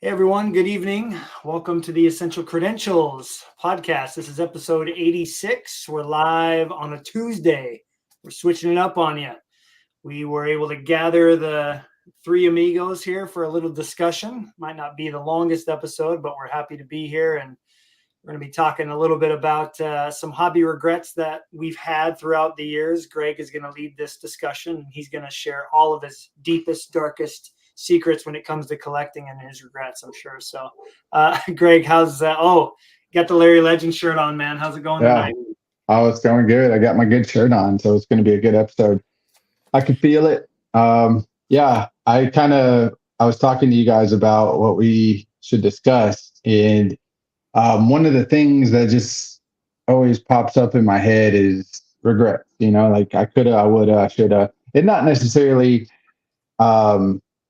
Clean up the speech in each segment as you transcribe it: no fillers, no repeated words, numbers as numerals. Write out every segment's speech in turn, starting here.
Hey everyone, good evening. Welcome to the Essential Credentials podcast. This is episode 86. We're live on a Tuesday. We're switching it up on you. We were able to gather the three amigos here for a little discussion. Might not be the longest episode, but we're happy to be here, and we're going to be talking a little bit about some hobby regrets that we've had throughout the years. Greg is going to lead this discussion. He's going to share all of his deepest, darkest secrets when it comes to collecting and his regrets, I'm sure. So, Greg, how's that? Oh, got the Larry Legend shirt on, man. How's it going tonight? Oh, it's going good. I got my good shirt on, so it's going to be a good episode. I can feel it. I was talking to you guys about what we should discuss, and one of the things that just always pops up in my head is regret. Like I coulda, I woulda, I shoulda. And not necessarily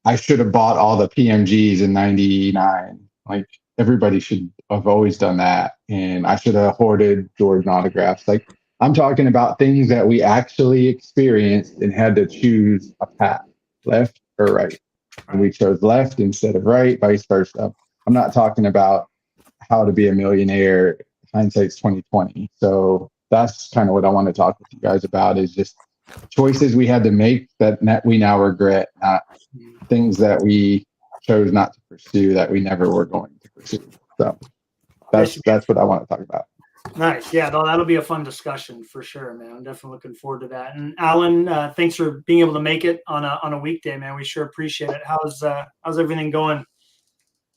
I should have bought all the PMGs in '99. Like everybody should have always done that. And I should have hoarded Jordan autographs. Like I'm talking about things that we actually experienced and had to choose a path, left or right. And we chose left instead of right, vice versa. I'm not talking about how to be a millionaire. Hindsight's 2020. So that's kind of what I want to talk with you guys about, is just choices we had to make that we now regret, not things that we chose not to pursue that we never were going to pursue. So that's what I want to talk about. Nice. Yeah, that'll be a fun discussion for sure, man. I'm definitely looking forward to that. And Alan, thanks for being able to make it on a weekday, man. We sure appreciate it. How's everything going?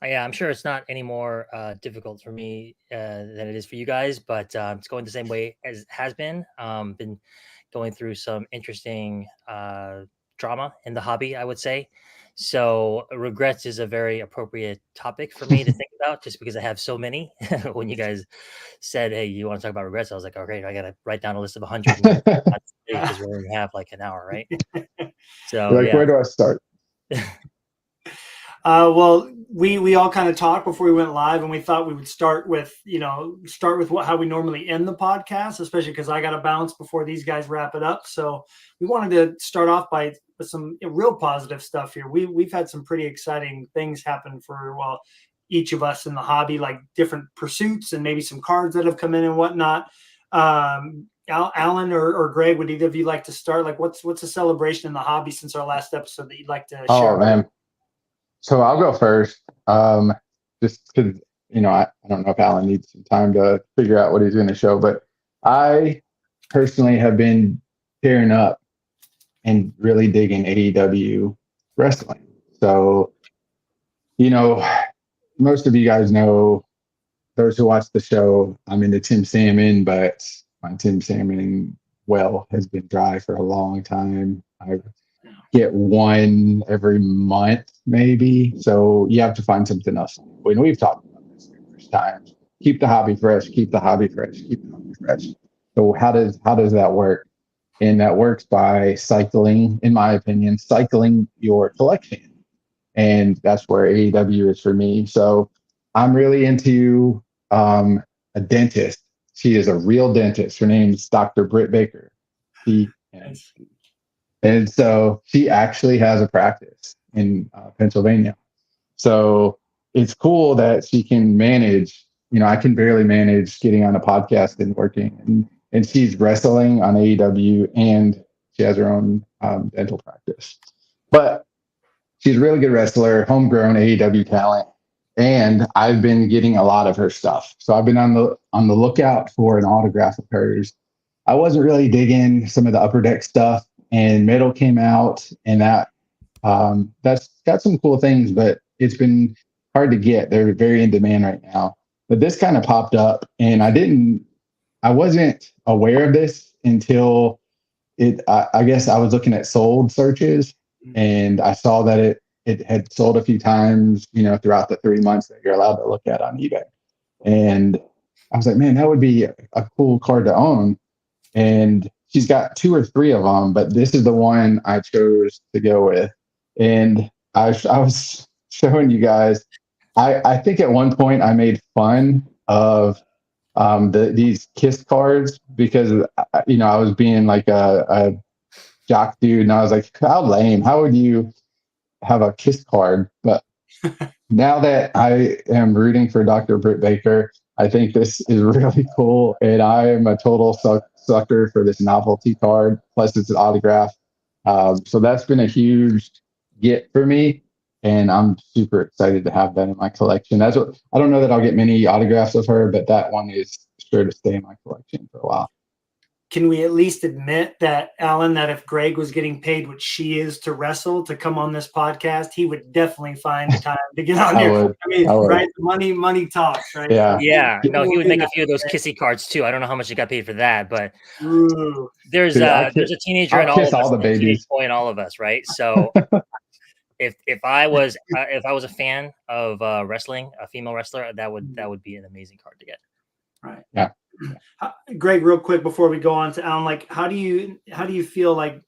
Yeah, I'm sure it's not any more difficult for me than it is for you guys, but it's going the same way as it has been. Been going through some interesting drama in the hobby, I would say. So regrets is a very appropriate topic for me to think about, just because I have so many. When you guys said, "Hey, you want to talk about regrets?" I was like, "Okay, I got to write down a list of 100 because we only have like an hour, right?" So, like, where do I start? Well, we all kind of talked before we went live, and we thought we would start with how we normally end the podcast, especially because I got to bounce before these guys wrap it up. So we wanted to start off with some real positive stuff here. We've had some pretty exciting things happen for each of us in the hobby, like different pursuits and maybe some cards that have come in and whatnot. Alan or Greg, would either of you like to start? Like, what's a celebration in the hobby since our last episode that you'd like to share? Oh man. So I'll go first, just because, I don't know if Alan needs some time to figure out what he's going to show, but I personally have been tearing up and really digging AEW wrestling. So, most of you guys know, those who watch the show, I'm into Tim Salmon, but my Tim Salmon well has been dry for a long time. I get one every month, maybe. So you have to find something else. When we've talked about this numerous times, keep the hobby fresh, keep the hobby fresh, keep the hobby fresh. So how does that work? And that works by cycling, in my opinion, cycling your collection. And that's where AEW is for me. So I'm really into a dentist. She is a real dentist. Her name's Dr. Britt Baker. And so she actually has a practice in Pennsylvania. So it's cool that she can manage. I can barely manage getting on a podcast and working. And she's wrestling on AEW, and she has her own dental practice. But she's a really good wrestler, homegrown AEW talent. And I've been getting a lot of her stuff. So I've been on the lookout for an autograph of hers. I wasn't really digging some of the Upper Deck stuff. And Metal came out, and that's got some cool things, but it's been hard to get. They're very in demand right now. But this kind of popped up, and I wasn't aware of this until I guess I was looking at sold searches, and I saw that it had sold a few times, throughout the 3 months that you're allowed to look at on eBay. And I was like, man, that would be a cool card to own. And she's got 2 or 3 of them, but this is the one I chose to go with. And I was showing you guys, I think at one point I made fun of these KISS cards because, I was being like a jock dude, and I was like, how lame. How would you have a KISS card? But now that I am rooting for Dr. Britt Baker, I think this is really cool. And I am a total sucker for this novelty card. Plus, it's an autograph. So that's been a huge get for me. And I'm super excited to have that in my collection. I don't know that I'll get many autographs of her, but that one is sure to stay in my collection for a while. Can we at least admit that, Alan, that if Greg was getting paid what she is to wrestle to come on this podcast, he would definitely find the time to get on I here. would. I mean, I would. right? Money talks, right? Yeah. Yeah, no, he would make a few of those kissy cards too. I don't know how much he got paid for that, but Ooh. there's Dude, a teenager in I'll all kiss of us, all the and a teenage babies. boy in all of us, right? So if I was a fan of wrestling, a female wrestler, that would be an amazing card to get. Right. Yeah. Greg, real quick before we go on to Alan, like how do you feel like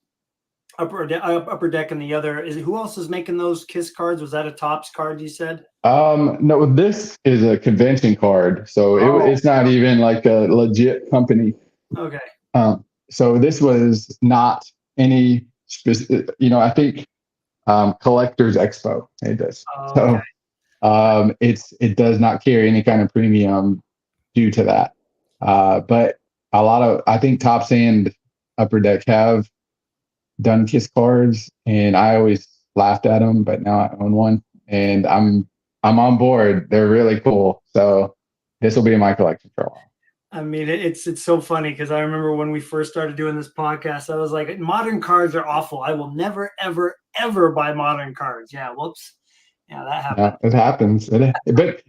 Upper Deck and the other who else is making those Kiss cards? Was that a Topps card you said? No, this is a convention card, so it's not even like a legit company. Okay. So this was not any specific. I think Collectors Expo made this. Okay. So it does not carry any kind of premium due to that. But I think Topps and Upper Deck have done Kiss cards, and I always laughed at them, but now I own one, and I'm on board. They're really cool. So this will be in my collection for a while. I mean, it's so funny because I remember when we first started doing this podcast, I was like, modern cards are awful. I will never, ever, ever buy modern cards. Yeah, whoops. Yeah, that happened. Yeah, it happens. But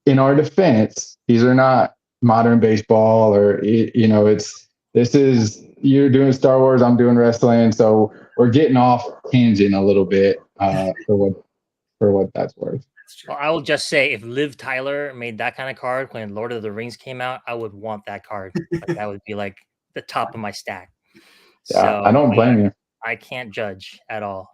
in our defense, these are not modern baseball or you're doing Star Wars, I'm doing wrestling, so we're getting off tangent a little bit for what that's worth. Well, I will just say, if Liv Tyler made that kind of card when Lord of the Rings came out, I would want that card. Like, that would be like the top of my stack. Yeah, so I don't blame you. I can't judge at all.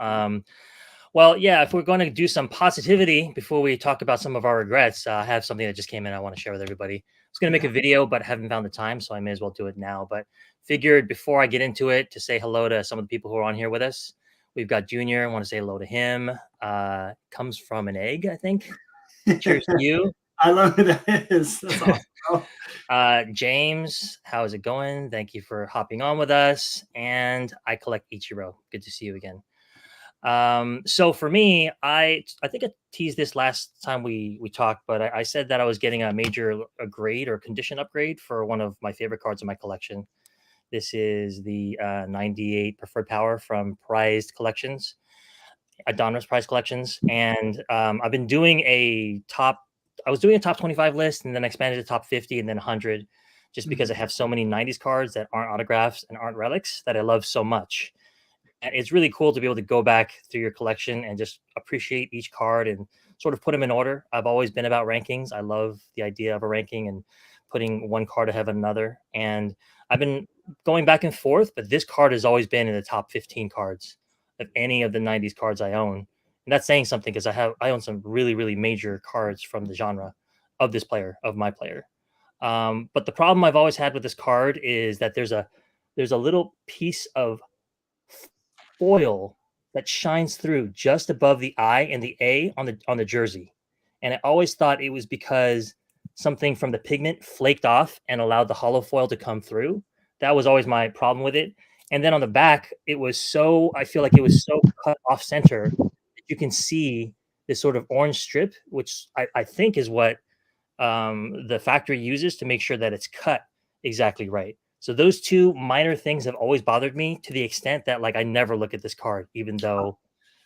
Well, yeah, if we're going to do some positivity before we talk about some of our regrets, I have something that just came in I want to share with everybody. I was going to make a video, but haven't found the time, so I may as well do it now. But figured before I get into it to say hello to some of the people who are on here with us. We've got Junior. I want to say hello to him. Comes from an egg, I think. Cheers to you. I love who that is. That's awesome. James, how's it going? Thank you for hopping on with us. And I collect Ichiro. Good to see you again. So for me, I think I teased this last time we talked, but I said that I was getting a grade or condition upgrade for one of my favorite cards in my collection. This is the 98 Preferred Power from Prized Collections, Donruss Prized Collections. And I've been doing I was doing a top 25 list, and then I expanded to top 50 and then 100, just because I have so many 90s cards that aren't autographs and aren't relics that I love so much. And it's really cool to be able to go back through your collection and just appreciate each card and sort of put them in order. I've always been about rankings. I love the idea of a ranking and putting one card ahead of another. And I've been going back and forth, but this card has always been in the top 15 cards of any of the 90s cards I own. And that's saying something, because I own some really, really major cards from the genre of this player, of my player. But the problem I've always had with this card is that there's a little piece of foil that shines through just above the I and the A on the jersey. And I always thought it was because something from the pigment flaked off and allowed the hollow foil to come through. That was always my problem with it. And then on the back, I feel like it was so cut off center that you can see this sort of orange strip, which I think is what the factory uses to make sure that it's cut exactly right. So those two minor things have always bothered me, to the extent that I never look at this card, even though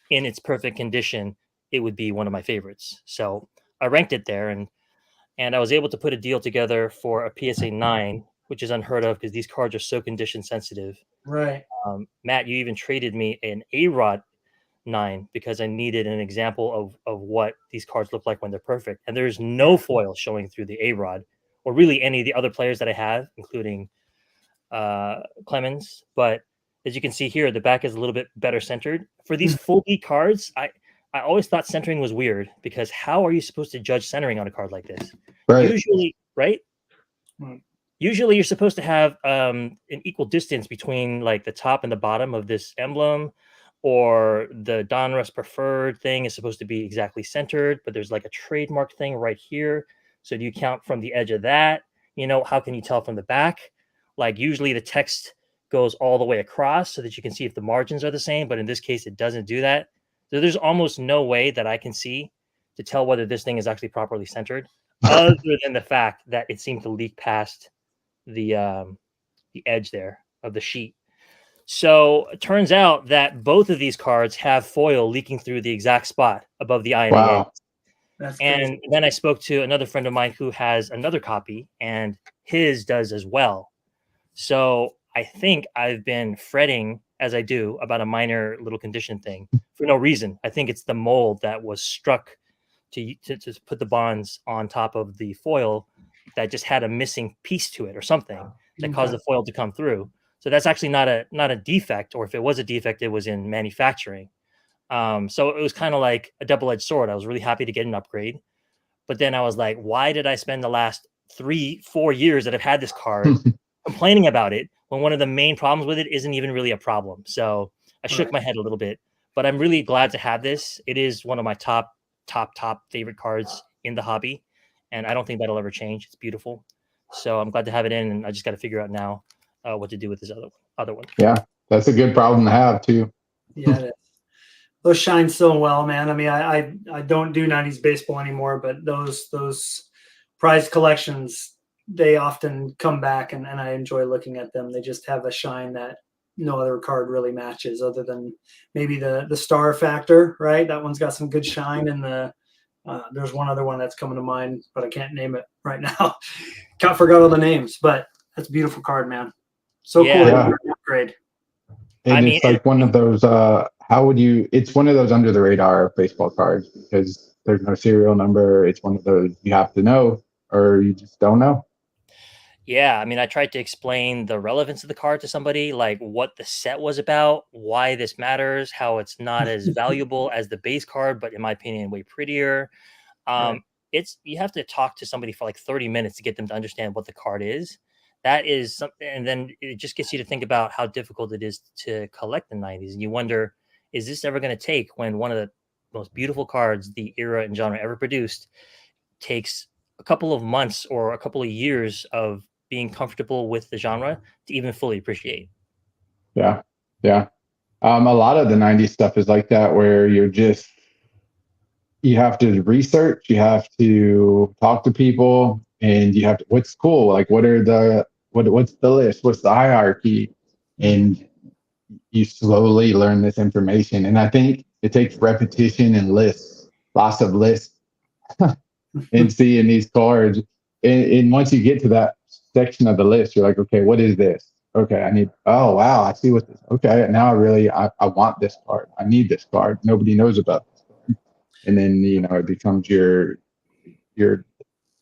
in its perfect condition, it would be one of my favorites. So I ranked it there, and I was able to put a deal together for a PSA 9, which is unheard of because these cards are so condition sensitive. Right. Matt, you even traded me an A-Rod 9 because I needed an example of what these cards look like when they're perfect. And there's no foil showing through the A-Rod, or really any of the other players that I have, including Clemens. But as you can see here, the back is a little bit better centered. For these full D cards, I always thought centering was weird, because how are you supposed to judge centering on a card like this? Right. Usually, right? Usually you're supposed to have an equal distance between the top and the bottom of this emblem, or the Donruss preferred thing is supposed to be exactly centered, but there's like a trademark thing right here. So do you count from the edge of that? How can you tell from the back? Like usually the text goes all the way across so that you can see if the margins are the same, but in this case, it doesn't do that. So there's almost no way that I can see to tell whether this thing is actually properly centered, other than the fact that it seemed to leak past the edge there of the sheet. So it turns out that both of these cards have foil leaking through the exact spot above the INA. Wow. That's And crazy. then I spoke to another friend of mine who has another copy, and his does as well. So I think I've been fretting, as I do, about a minor little condition thing for no reason. I think it's the mold that was struck to put the bonds on top of the foil that just had a missing piece to it or something that caused the foil to come through. So that's actually not a defect, or if it was a defect, it was in manufacturing. So it was kind of like a double-edged sword. I was really happy to get an upgrade, but then I was like, why did I spend the last 3-4 years that I've had this card complaining about it when one of the main problems with it isn't even really a problem? So I shook my head a little bit, but I'm really glad to have this. It is one of my top favorite cards in the hobby, and I don't think that'll ever change. It's beautiful. So I'm glad to have it in, and I just got to figure out now what to do with this other one. Yeah, that's a good problem to have too. Yeah, it is. Those shine so well, man. I mean, I don't do 90s baseball anymore, but those prized collections, they often come back, and I enjoy looking at them. They just have a shine that no other card really matches, other than maybe the star factor, right? That one's got some good shine, and there's one other one that's coming to mind, but I can't name it right now. Forgot all the names, but that's a beautiful card, man. So cool Yeah. to upgrade. And it's like one of those, it's one of those under the radar baseball cards because there's no serial number. It's one of those you have to know or you just don't know. Yeah, I mean, I tried to explain the relevance of the card to somebody, like what the set was about, why this matters, how it's not as valuable as the base card, but in my opinion, way prettier. Right. You have to talk to somebody for like 30 minutes to get them to understand what the card is. That is something, and then it just gets you to think about how difficult it is to collect the 90s. And you wonder, is this ever going to take when one of the most beautiful cards the era and genre ever produced takes a couple of months or a couple of years of being comfortable with the genre to even fully appreciate? Yeah. Yeah. A lot of the 90s stuff is like that, where you have to research, you have to talk to people, and you have to, what's cool? Like, what's the list? What's the hierarchy? And you slowly learn this information. And I think it takes repetition and lists, lots of lists, and seeing these cards. And once you get to that section of the list, you're like, okay, what is this? Okay, oh, wow, I see what this, okay, now I want this card. I need this card. Nobody knows about this card. And then, it becomes your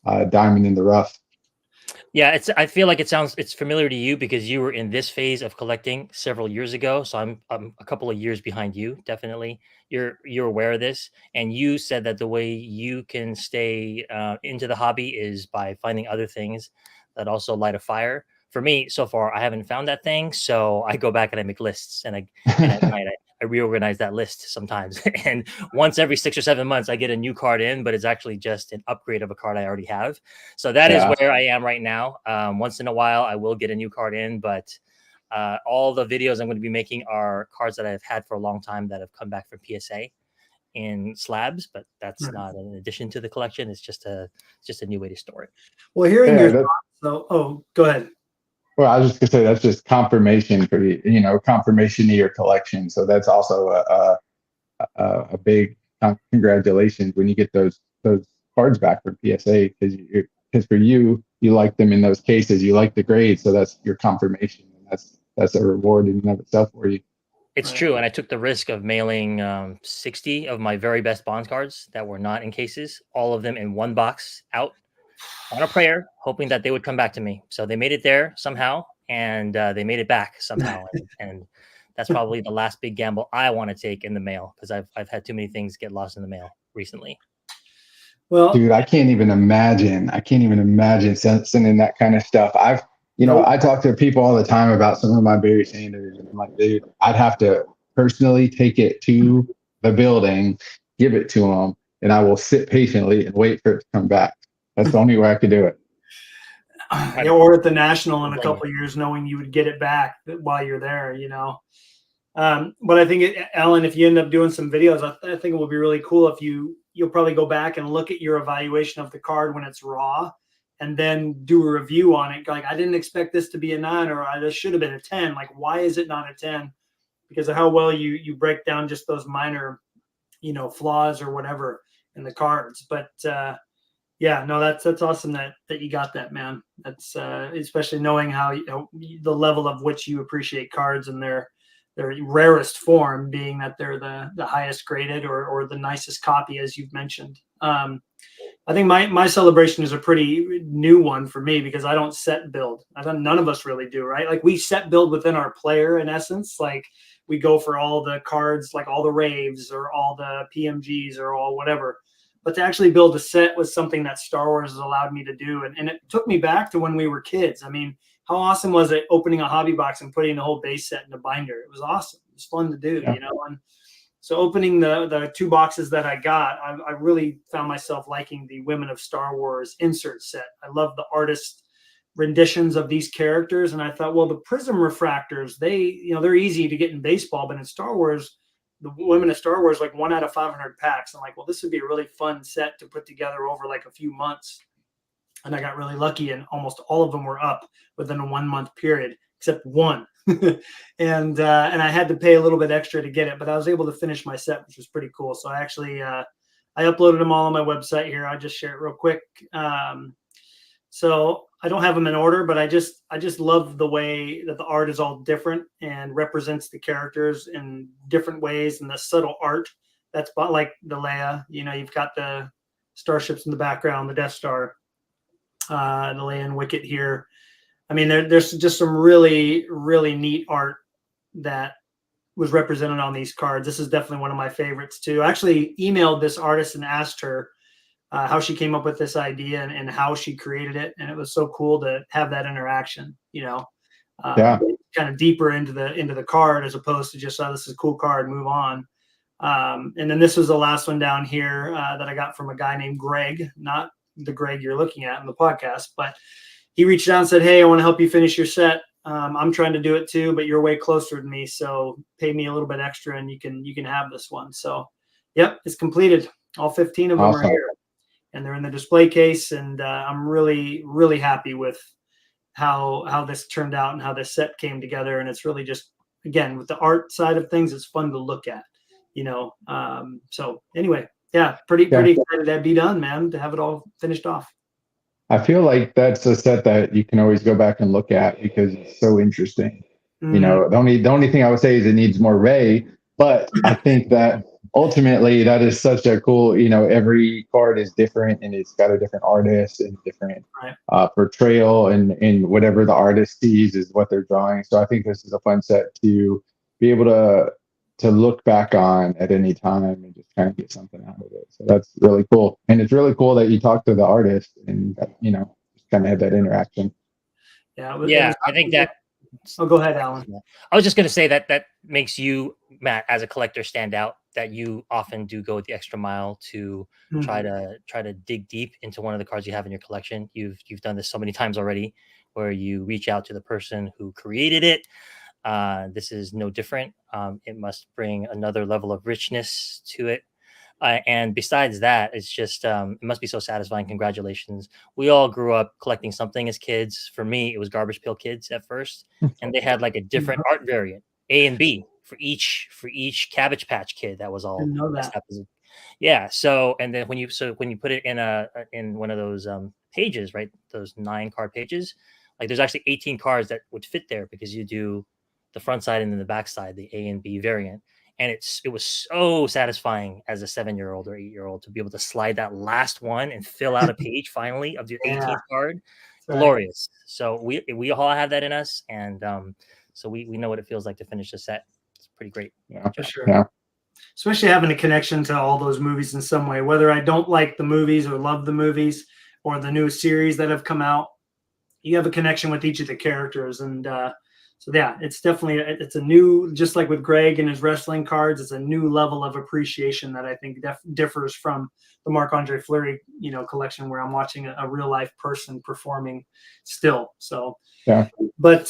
diamond in the rough. Yeah, I feel like it's familiar to you because you were in this phase of collecting several years ago. So I'm a couple of years behind you. Definitely, you're aware of this, and you said that the way you can stay into the hobby is by finding other things that also light a fire. For me, so far, I haven't found that thing, so I go back and I make lists, and at night I reorganize that list sometimes. And once every 6 or 7 months, I get a new card in, but it's actually just an upgrade of a card I already have. So that is where I am right now. Once in a while, I will get a new card in, but all the videos I'm going to be making are cards that I've had for a long time that have come back from PSA in slabs, but that's not an addition to the collection. It's just a new way to store it. Well, hearing your thoughts, go ahead. Well, I was just gonna say that's just confirmation for confirmation of your collection. So that's also a big congratulations when you get those cards back from PSA, because for you like them in those cases, you like the grade, so that's your confirmation, and that's a reward in and of itself for you. It's true, and I took the risk of mailing 60 of my very best Bonds cards that were not in cases, all of them in one box out on a prayer, hoping that they would come back to me. So they made it there somehow, and they made it back somehow. and that's probably the last big gamble I want to take in the mail, because I've had too many things get lost in the mail recently. Well, dude, I can't even imagine sending that kind of stuff. I talk to people all the time about some of my Barry Sanders, and I'm like, dude, I'd have to personally take it to the building, give it to them, and I will sit patiently and wait for it to come back. That's the only way I could do it. Yeah, or at the National in a Blame couple of years, knowing you would get it back while you're there, you know. But I think, Alan, if you end up doing some videos, I think it will be really cool if you'll probably go back and look at your evaluation of the card when it's raw, and then do a review on it. Like, I didn't expect this to be a 9, or this should have been a 10. Like, why is it not a 10? Because of how well you break down just those minor, you know, flaws or whatever in the cards. But yeah, no, that's awesome that you got that, man. That's especially knowing how, you know, the level of which you appreciate cards and their rarest form being that they're the highest graded or the nicest copy, as you've mentioned. I think my celebration is a pretty new one for me because I don't set build. None of us really do, right? Like, we set build within our player in essence. Like, we go for all the cards, like all the raves or all the PMGs or all whatever. But to actually build a set was something that Star Wars has allowed me to do. And it took me back to when we were kids. I mean, how awesome was it opening a hobby box and putting the whole base set in a binder? It was awesome. It was fun to do, you know? And so opening the 2 boxes that I got, I really found myself liking the Women of Star Wars insert set. I love the artist renditions of these characters. And I thought, well, the prism refractors, they're easy to get in baseball, but in Star Wars, the Women of Star Wars, like 1 out of 500 packs. I'm like, well, this would be a really fun set to put together over like a few months. And I got really lucky, and almost all of them were up within a 1 month period, except one. and I had to pay a little bit extra to get it, but I was able to finish my set, which was pretty cool. So I actually I uploaded them all on my website here. I'll just share it real quick. So I don't have them in order, but I just love the way that the art is all different and represents the characters in different ways, and the subtle art that's like the Leia. You know, you've got the starships in the background, the Death Star, the Leia and Wicket here. I mean, there's just some really, really neat art that was represented on these cards. This is definitely one of my favorites too. I actually emailed this artist and asked her how she came up with this idea and how she created it. And it was so cool to have that interaction, you know, kind of deeper into the card, as opposed to just, oh, this is a cool card, move on. And then this was the last one down here that I got from a guy named Greg, not the Greg you're looking at in the podcast, but he reached out and said, hey, I want to help you finish your set. I'm trying to do it too, but you're way closer than me, so pay me a little bit extra and you can have this one. So yep, it's completed. All 15 of them are here, and they're in the display case. And I'm really, really happy with how this turned out and how this set came together. And it's really just, again, with the art side of things, it's fun to look at, you know. So anyway, yeah, pretty excited to be done, man, to have it all finished off. I feel like that's a set that you can always go back and look at because it's so interesting. Mm-hmm. You know, the only thing I would say is it needs more Rey, but I think that ultimately that is such a cool, you know, every card is different and it's got a different artist and different portrayal, and whatever the artist sees is what they're drawing. So I think this is a fun set to be able to look back on at any time and just kind of get something out of it. So that's really cool. And it's really cool that you talked to the artist and, you know, just kind of had that interaction. Yeah, I think that. Oh, go ahead, Alan. I was just going to say that makes you, Matt, as a collector, stand out, that you often do go the extra mile to try to dig deep into one of the cards you have in your collection. You've done this so many times already, where you reach out to the person who created it. This is no different. It must bring another level of richness to it. And besides that, it's just, it must be so satisfying. Congratulations. We all grew up collecting something as kids. For me, it was Garbage Pail Kids at first. And they had like a different art variant, A and B, for each Cabbage Patch Kid. That was all. I know that. Yeah. So, and then when you put it in one of those pages, right, those 9 card pages, like there's actually 18 cards that would fit there, because you do the front side and then the back side, the A and B variant. And it was so satisfying as a 7-year-old or 8-year-old to be able to slide that last one and fill out a page finally of your 18th card. Right. Glorious. So we all have that in us. And so we know what it feels like to finish a set. It's pretty great. Yeah, for sure. Yeah. Especially having a connection to all those movies in some way, whether I don't like the movies or love the movies or the new series that have come out, you have a connection with each of the characters. And So yeah, it's definitely it's a new, just like with Greg and his wrestling cards, it's a new level of appreciation that I think differs from the Marc-Andre Fleury, collection where I'm watching a real life person performing still. So Yeah. But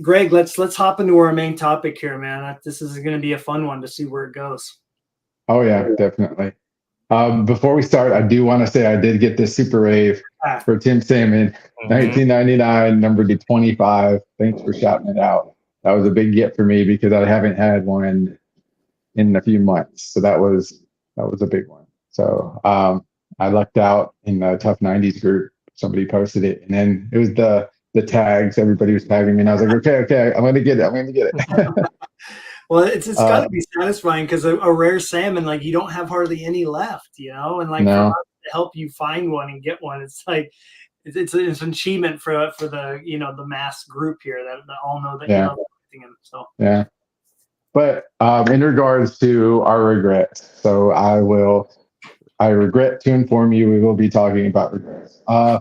Greg, let's hop into our main topic here, man. This is going to be a fun one to see where it goes. Oh yeah, definitely. Before we start, I do want to say I did get this Super Wave for Tim Salmon, 1999, number to 25. Thanks for shouting it out. That was a big get for me because I haven't had one in a few months. So that was a big one. So I lucked out in the Tough 90s group. Somebody posted it, and then it was the tags. Everybody was tagging me, and I was like, okay, I'm going to get it. Well, it's got to be satisfying because a rare salmon, like you don't have hardly any left, and like No. for us to help you find one and get one, it's like it's an achievement for the the mass group here that all know that you love collecting them. So yeah. But in regards to our regrets, so I regret to inform you we will be talking about regrets. I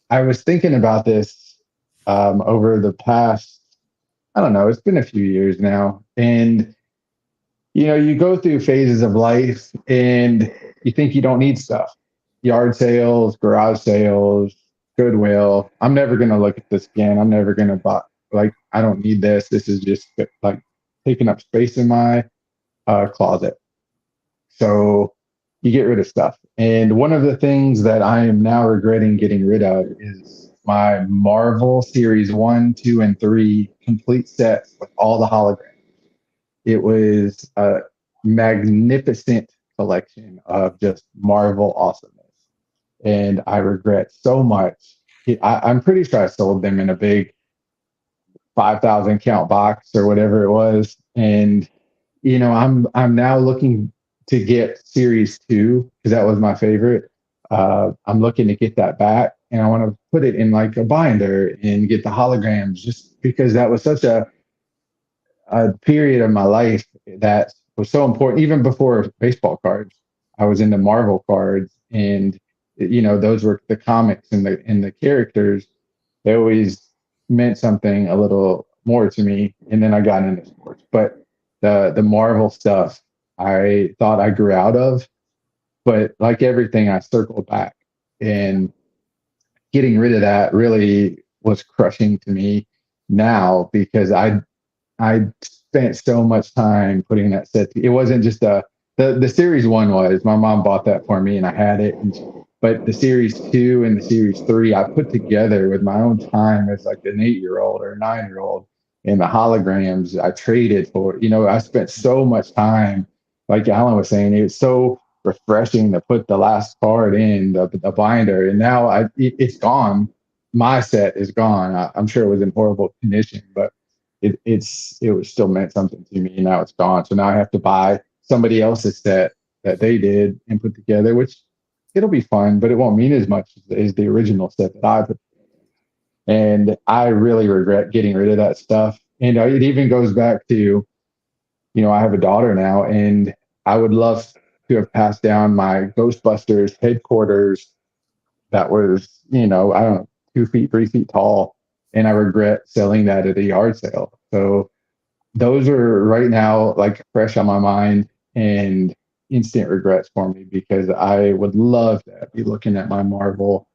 was thinking about this over the past, I don't know, it's been a few years now. And, you go through phases of life and you think you don't need stuff. Yard sales, garage sales, Goodwill. I'm never going to look at this again. I'm never going to buy, I don't need this. This is just like taking up space in my closet. So you get rid of stuff. And one of the things that I am now regretting getting rid of is my Marvel Series 1, 2, and 3 complete set with all the holograms. It was a magnificent collection of just Marvel awesomeness. And I regret so much. I'm pretty sure I sold them in a big 5,000 count box or whatever it was. And, I'm now looking to get Series 2 because that was my favorite. I'm looking to get that back, and I want to put it in like a binder and get the holograms just because that was such a period of my life that was so important. Even before baseball cards, I was into Marvel cards, and those were the comics and the characters. They always meant something a little more to me, and then I got into sports. But the Marvel stuff, I thought I grew out of, but like everything, I circled back, and getting rid of that really was crushing to me now because I spent so much time putting that set. It wasn't just the Series 1 was, my mom bought that for me and I had it. But the Series 2 and the Series 3, I put together with my own time as like an 8-year-old or a 9-year-old. And the holograms I traded for, I spent so much time, like Alan was saying, it was so refreshing to put the last card in the binder. And now it's gone. My set is gone. I'm sure it was in horrible condition, but it was still meant something to me. And now it's gone. So now I have to buy somebody else's set that they did and put together, which it'll be fun, but it won't mean as much as the original set that I put together. And I really regret getting rid of that stuff. And it even goes back to, I have a daughter now, and I would love to have passed down my Ghostbusters headquarters that was, I don't know, 2 feet, 3 feet tall. And I regret selling that at a yard sale. So those are right now like fresh on my mind and instant regrets for me because I would love to be looking at my Marvel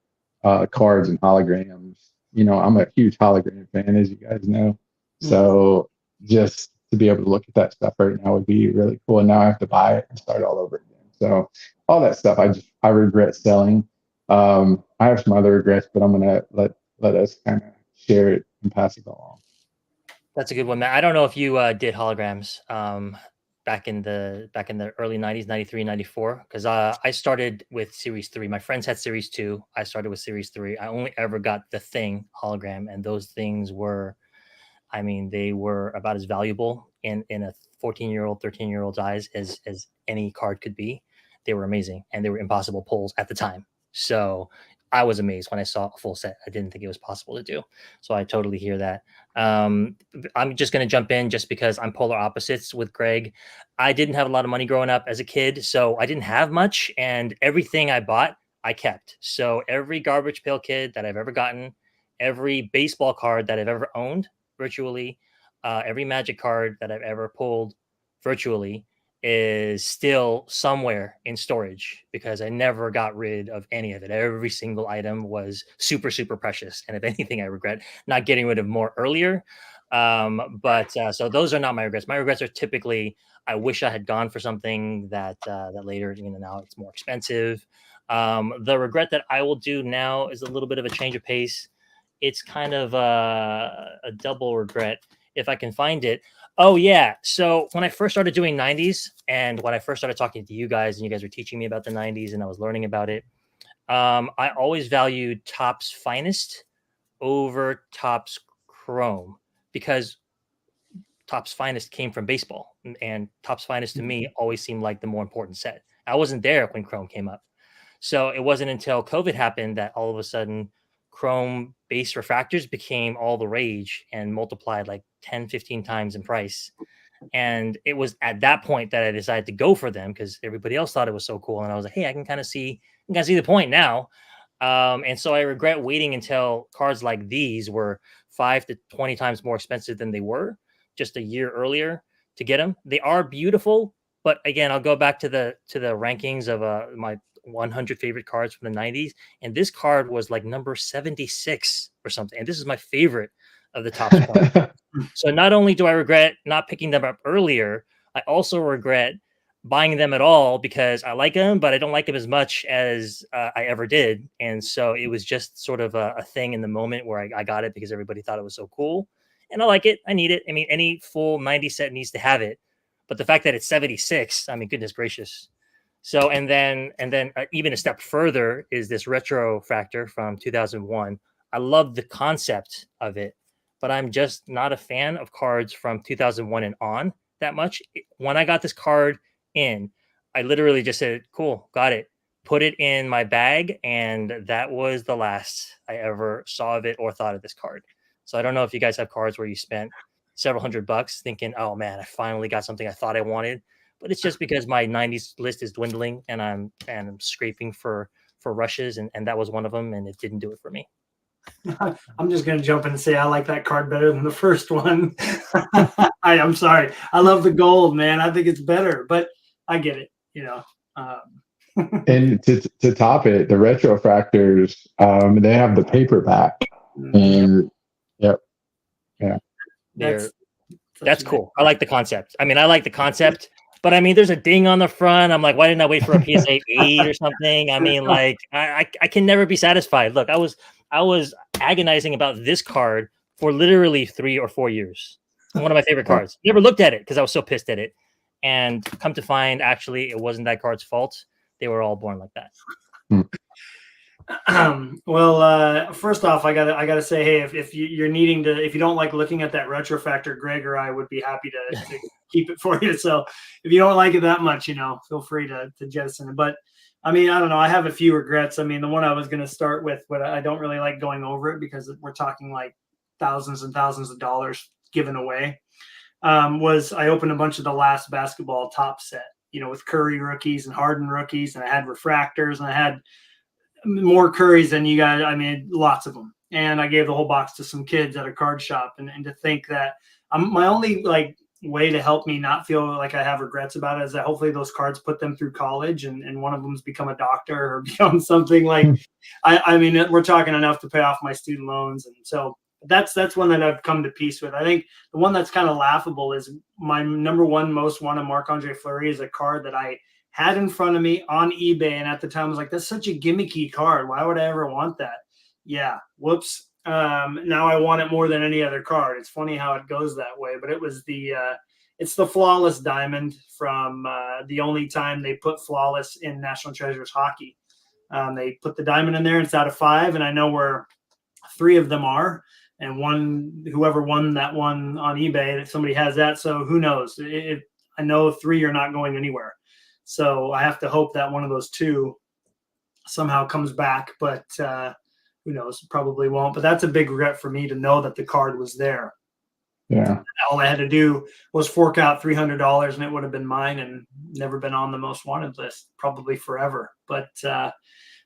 cards and holograms. I'm a huge hologram fan, as you guys know. So just to be able to look at that stuff right now would be really cool. And now I have to buy it and start all over again. So all that stuff I regret selling. I have some other regrets, but I'm gonna let us kind of share it and pass it along. That's a good one, Matt. I don't know if you did holograms back in the early 90s, 93, 94, because I started with Series 3. My friends had Series 2. I started with Series 3. I only ever got the Thing hologram, and those things were, they were about as valuable in a 14-year-old, 13-year-old's eyes as any card could be. They were amazing, and they were impossible pulls at the time. So I was amazed when I saw a full set. I didn't think it was possible to do. So I totally hear that. I'm just going to jump in just because I'm polar opposites with Greg. I didn't have a lot of money growing up as a kid, so I didn't have much, and everything I bought, I kept. So every Garbage Pail Kid that I've ever gotten every baseball card that I've ever owned virtually, every Magic card that I've ever pulled virtually is still somewhere in storage because I never got rid of any of it. Every single item was super, super precious. And if anything, I regret not getting rid of more earlier. So those are not my regrets. My regrets are typically I wish I had gone for something that later, now it's more expensive. The regret that I will do now is a little bit of a change of pace. It's kind of a double regret if I can find it. Oh yeah. So when I first started doing 90s and when I first started talking to you guys and you guys were teaching me about the 90s and I was learning about it, I always valued Topps Finest over Topps Chrome because Topps Finest came from baseball and Topps Finest to me always seemed like the more important set. I wasn't there when Chrome came up. So it wasn't until COVID happened that all of a sudden Chrome base refractors became all the rage and multiplied like 10, 15 times in price. And it was at that point that I decided to go for them because everybody else thought it was so cool. And I was like, hey, I can kind of see the point now. And so I regret waiting until cards like these were 5 to 20 times more expensive than they were just a year earlier to get them. They are beautiful, but again, I'll go back to the rankings of my 100 favorite cards from the 90s, and this card was like number 76 or something. And this is my favorite of the Topps cards. So not only do I regret not picking them up earlier, I also regret buying them at all because I like them, but I don't like them as much as I ever did. And so it was just sort of a thing in the moment where I got it because everybody thought it was so cool. And I like it. I need it. I mean, any full 90 set needs to have it. But the fact that it's 76, I mean, goodness gracious. So, and then even a step further is this retro factor from 2001. I love the concept of it, but I'm just not a fan of cards from 2001 and on that much. When I got this card in, I literally just said, cool, got it, put it in my bag. And that was the last I ever saw of it or thought of this card. So I don't know if you guys have cards where you spent several $100 thinking, oh man, I finally got something I thought I wanted. But it's just because my 90s list is dwindling and I'm scraping for rushes. And that was one of them. And it didn't do it for me. I'm just going to jump in and say I like that card better than the first one. I'm sorry. I love the gold, man. I think it's better, but I get it, And to top it, the retrofractors, they have the paperback. And yep. Yeah. That's cool. I like the concept. I mean, I like the concept, but I mean, there's a ding on the front. I'm like, why didn't I wait for a PSA 8 or something? I mean, like, I can never be satisfied. Look, I was agonizing about this card for literally 3 or 4 years. One of my favorite cards. Never looked at it because I was so pissed at it. And come to find, actually, it wasn't that card's fault. They were all born like that. Well, first off, I gotta say, hey, if you're needing to, if you don't like looking at that retrofactor, Greg or I would be happy to keep it for you. So if you don't like it that much, feel free to jettison it. But I mean, I don't know. I have a few regrets. I mean, the one I was going to start with, but I don't really like going over it because we're talking like thousands and thousands of dollars given away. Was I opened a bunch of the last basketball top set, with Curry rookies and Harden rookies, and I had refractors and I had more Currys than you guys. I mean, lots of them. And I gave the whole box to some kids at a card shop. And to think that my only way to help me not feel like I have regrets about it is that hopefully those cards put them through college and one of them's become a doctor or become something like, I mean, we're talking enough to pay off my student loans. And so that's one that I've come to peace with. I think the one that's kind of laughable is my number one most wanted Marc-Andre Fleury is a card that I had in front of me on eBay. And at the time I was like, that's such a gimmicky card. Why would I ever want that? Yeah. Whoops. Now I want it more than any other card. It's funny how it goes that way, but it was it's the Flawless Diamond from the only time they put Flawless in National Treasures hockey. They put the diamond in there. It's out of 5. And I know where 3 of them are. And whoever won that one on eBay, if somebody has that. So who knows? I know 3 are not going anywhere. So I have to hope that one of those 2 somehow comes back, but who knows? Probably won't. But that's a big regret for me to know that the card was there. Yeah. All I had to do was fork out $300 and it would have been mine and never been on the most wanted list, probably forever. But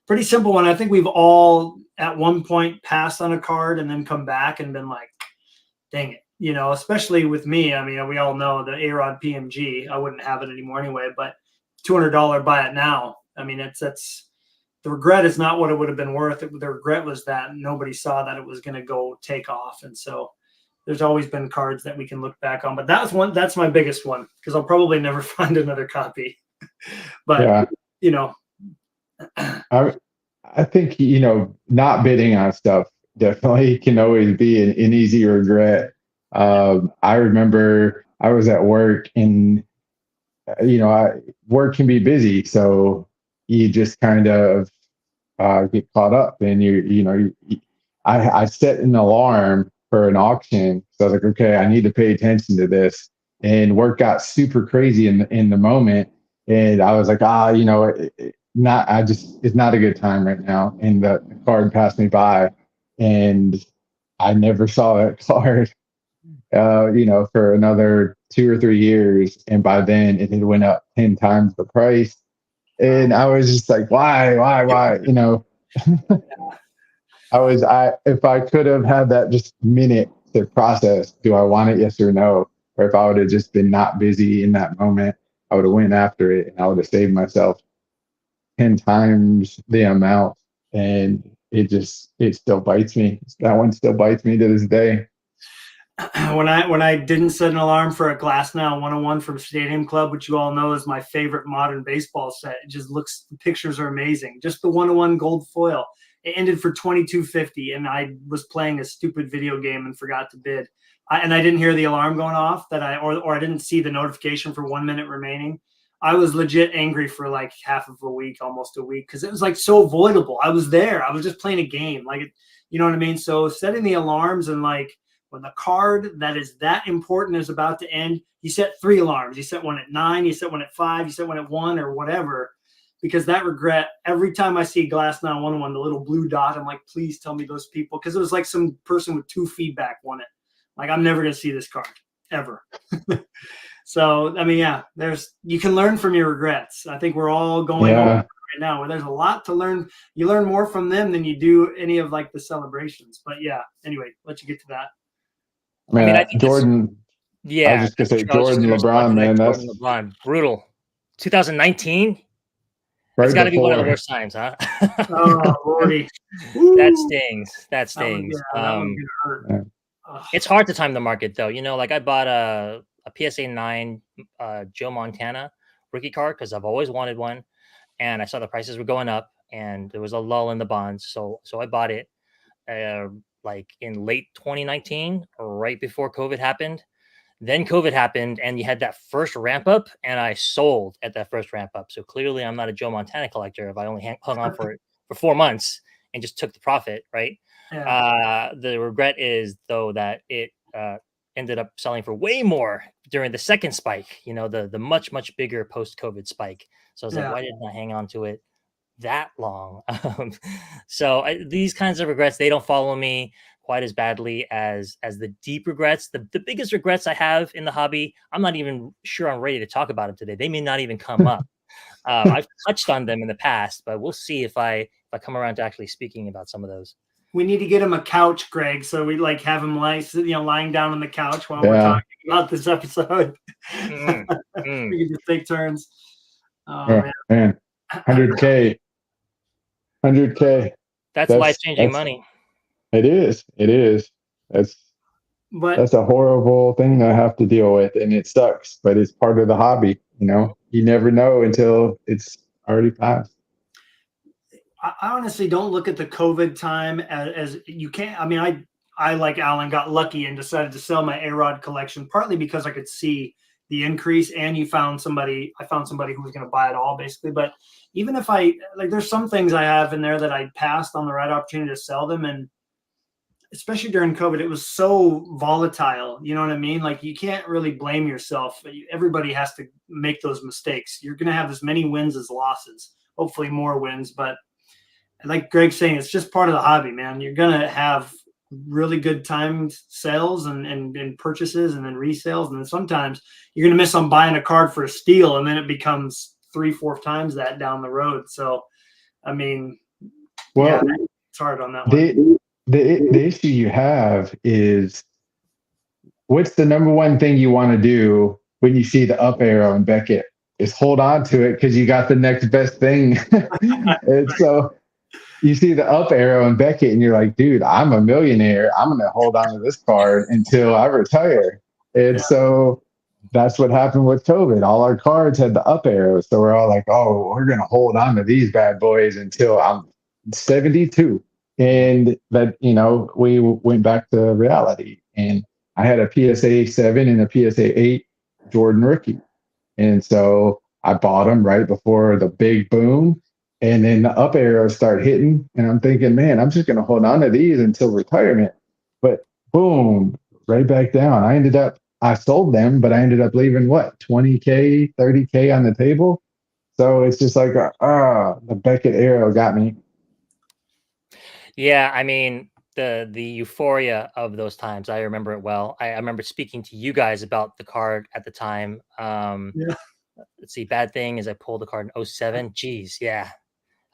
pretty simple one. I think we've all at one point passed on a card and then come back and been like, dang it, especially with me. I mean, we all know the A-Rod PMG. I wouldn't have it anymore anyway, but $200 buy it now. I mean, that's the regret is not what it would have been worth. The regret was that nobody saw that it was going to go take off. And so there's always been cards that we can look back on, but that's my biggest one because I'll probably never find another copy. But, I think, not bidding on stuff definitely can always be an easy regret. I remember I was at work and, work can be busy. So you just kind of get caught up and I set an alarm for an auction. So I was like, okay, I need to pay attention to this, and work got super crazy in the moment. And I was like, it's not a good time right now. And the card passed me by and I never saw that card, for another 2 or 3 years. And by then it had went up 10 times the price. And I was just like, why? If I could have had that just minute to process, do I want it? Yes or no? Or if I would have just been not busy in that moment, I would have went after it and I would have saved myself 10 times the amount. And it still bites me. That one still bites me to this day. When I didn't set an alarm for a Glass Now 101 from Stadium Club, which you all know is my favorite modern baseball set. It just the pictures are amazing. Just the 101 gold foil. It ended for $22.50, and I was playing a stupid video game and forgot to bid. I didn't hear the alarm going off or I didn't see the notification for 1 minute remaining. I was legit angry for like half of a week, almost a week, because it was like so avoidable. I was there. I was just playing a game. You know what I mean? So setting the alarms and like when the card that is that important is about to end, you set 3 alarms. You set one at 9, you set one at 5, you set one at 1 or whatever. Because that regret, every time I see Glass Now 101, the little blue dot, I'm like, please tell me those people. Because it was like some person with 2 feedback won it. Like, I'm never going to see this card, ever. So, I mean, yeah, you can learn from your regrets. I think we're all going over right now where there's a lot to learn. You learn more from them than you do any of like the celebrations. But yeah, anyway, let you get to that. Man, I think Jordan. I was just going to say Jordan LeBron, man. Jordan LeBron, brutal. 2019. It's got to be one of the worst times, huh? Oh, Lordy. That stings. That stings. It's hard to time the market, though. Like I bought a PSA 9 Joe Montana rookie card because I've always wanted one. And I saw the prices were going up and there was a lull in the bonds. So I bought it like in late 2019, right before COVID happened. Then COVID happened and you had that first ramp up and I sold at that first ramp up. So clearly I'm not a Joe Montana collector if I only hung on for 4 months and just took the profit, right? Yeah. The regret is though that it ended up selling for way more during the second spike, the much, much bigger post-COVID spike. So I was like, why didn't I hang on to it that long? These kinds of regrets, they don't follow me quite as badly as the deep regrets. The biggest regrets I have in the hobby, I'm not even sure I'm ready to talk about them today. They may not even come up. I've touched on them in the past, but we'll see if I come around to actually speaking about some of those. We need to get him a couch, Greg. So we like have him lying down on the couch while we're talking about this episode. We can just take turns. Oh, man. 100K. That's life-changing money. It is. That's a horrible thing to have to deal with, and it sucks, but it's part of the hobby. You never know until it's already passed. I honestly don't look at the COVID time as you can't. I mean, I like Alan got lucky and decided to sell my A-Rod collection partly because I could see the increase, and I found somebody who was going to buy it all basically. But even if there's some things I have in there that I passed on the right opportunity to sell them, and especially during COVID, it was so volatile. You know what I mean? Like you can't really blame yourself. Everybody has to make those mistakes. You're going to have as many wins as losses, hopefully more wins. But like Greg's saying, it's just part of the hobby, man. You're going to have really good timed sales and purchases and then resales. And then sometimes you're going to miss on buying a card for a steal. And then it becomes 3-4 times that down the road. So, I mean, Well, Yeah, it's hard on that one. the issue you have is, what's the number one thing you want to do when you see the up arrow in Beckett? Is hold on to it because you got the next best thing. And so you see the up arrow in Beckett and you're like, dude, I'm a millionaire. I'm going to hold on to this card until I retire. And Yeah. so that's what happened with COVID. All our cards had the up arrows. So we're all like, oh, we're going to hold on to these bad boys until I'm 72. And that, we went back to reality. And I had a PSA 7 and a PSA 8 Jordan rookie. And so I bought them right before the big boom. And then the up arrows start hitting. And I'm thinking, man, I'm just going to hold on to these until retirement. But boom, right back down. I sold them, but I ended up leaving what, 20K, 30K on the table. So it's just like, the Beckett arrow got me. Yeah, I mean, the euphoria of those times, I remember it well. I remember speaking to you guys about the card at the time. Yeah. Let's see, bad thing is I pulled the card in 07. Jeez, yeah.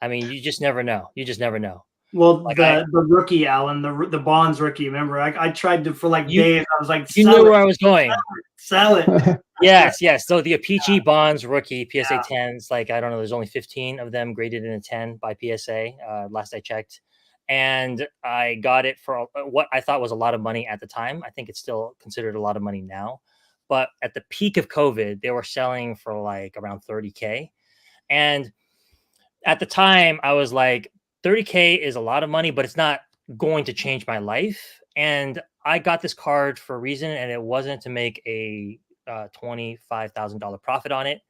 I mean, you just never know. You just never know. Well, Like the rookie, Alan, the Bonds rookie. Remember, I tried to for like You- days. I was like, you sell knew it, where I was going. sell it. Yes. So the Apici Bonds rookie PSA Yeah. 10s, like, I don't know, there's only 15 of them graded in a 10 by PSA, last I checked. And I got it for what I thought was a lot of money at the time. I think it's still considered a lot of money now. But at the peak of COVID, they were selling for like around 30K. And at the time, I was like, 30K is a lot of money, but it's not going to change my life. And I got this card for a reason, and it wasn't to make a $25,000 profit on it.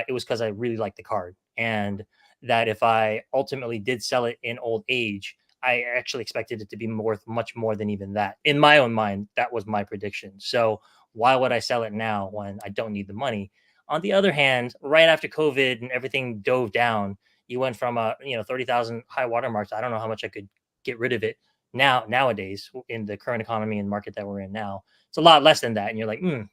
It was because I really liked the card, and that if I ultimately did sell it in old age, I actually expected it to be worth much more than even that. In my own mind, that was my prediction. So why would I sell it now when I don't need the money? On the other hand, right after COVID and everything dove down, you went from 30,000 high watermarks. I don't know how much I could get rid of it nowadays in the current economy and market that we're in now. It's a lot less than that. And you're like, I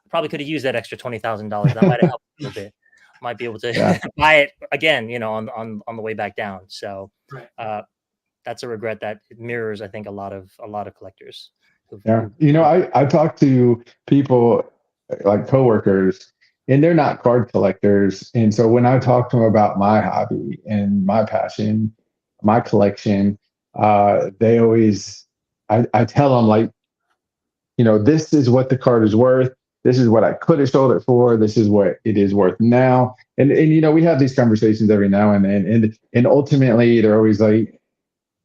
probably could have used that extra $20,000. That might have helped a little bit. Might be able to buy it again, on the way back down. So Right. that's a regret that it mirrors, I think, a lot of collectors. Yeah. I talk to people like coworkers, and they're not card collectors. And so when I talk to them about my hobby and my passion, my collection, they always, I tell them, like, this is what the card is worth. This is what I could have sold it for. This is what it is worth now. And we have these conversations every now and then. And ultimately, they're always like,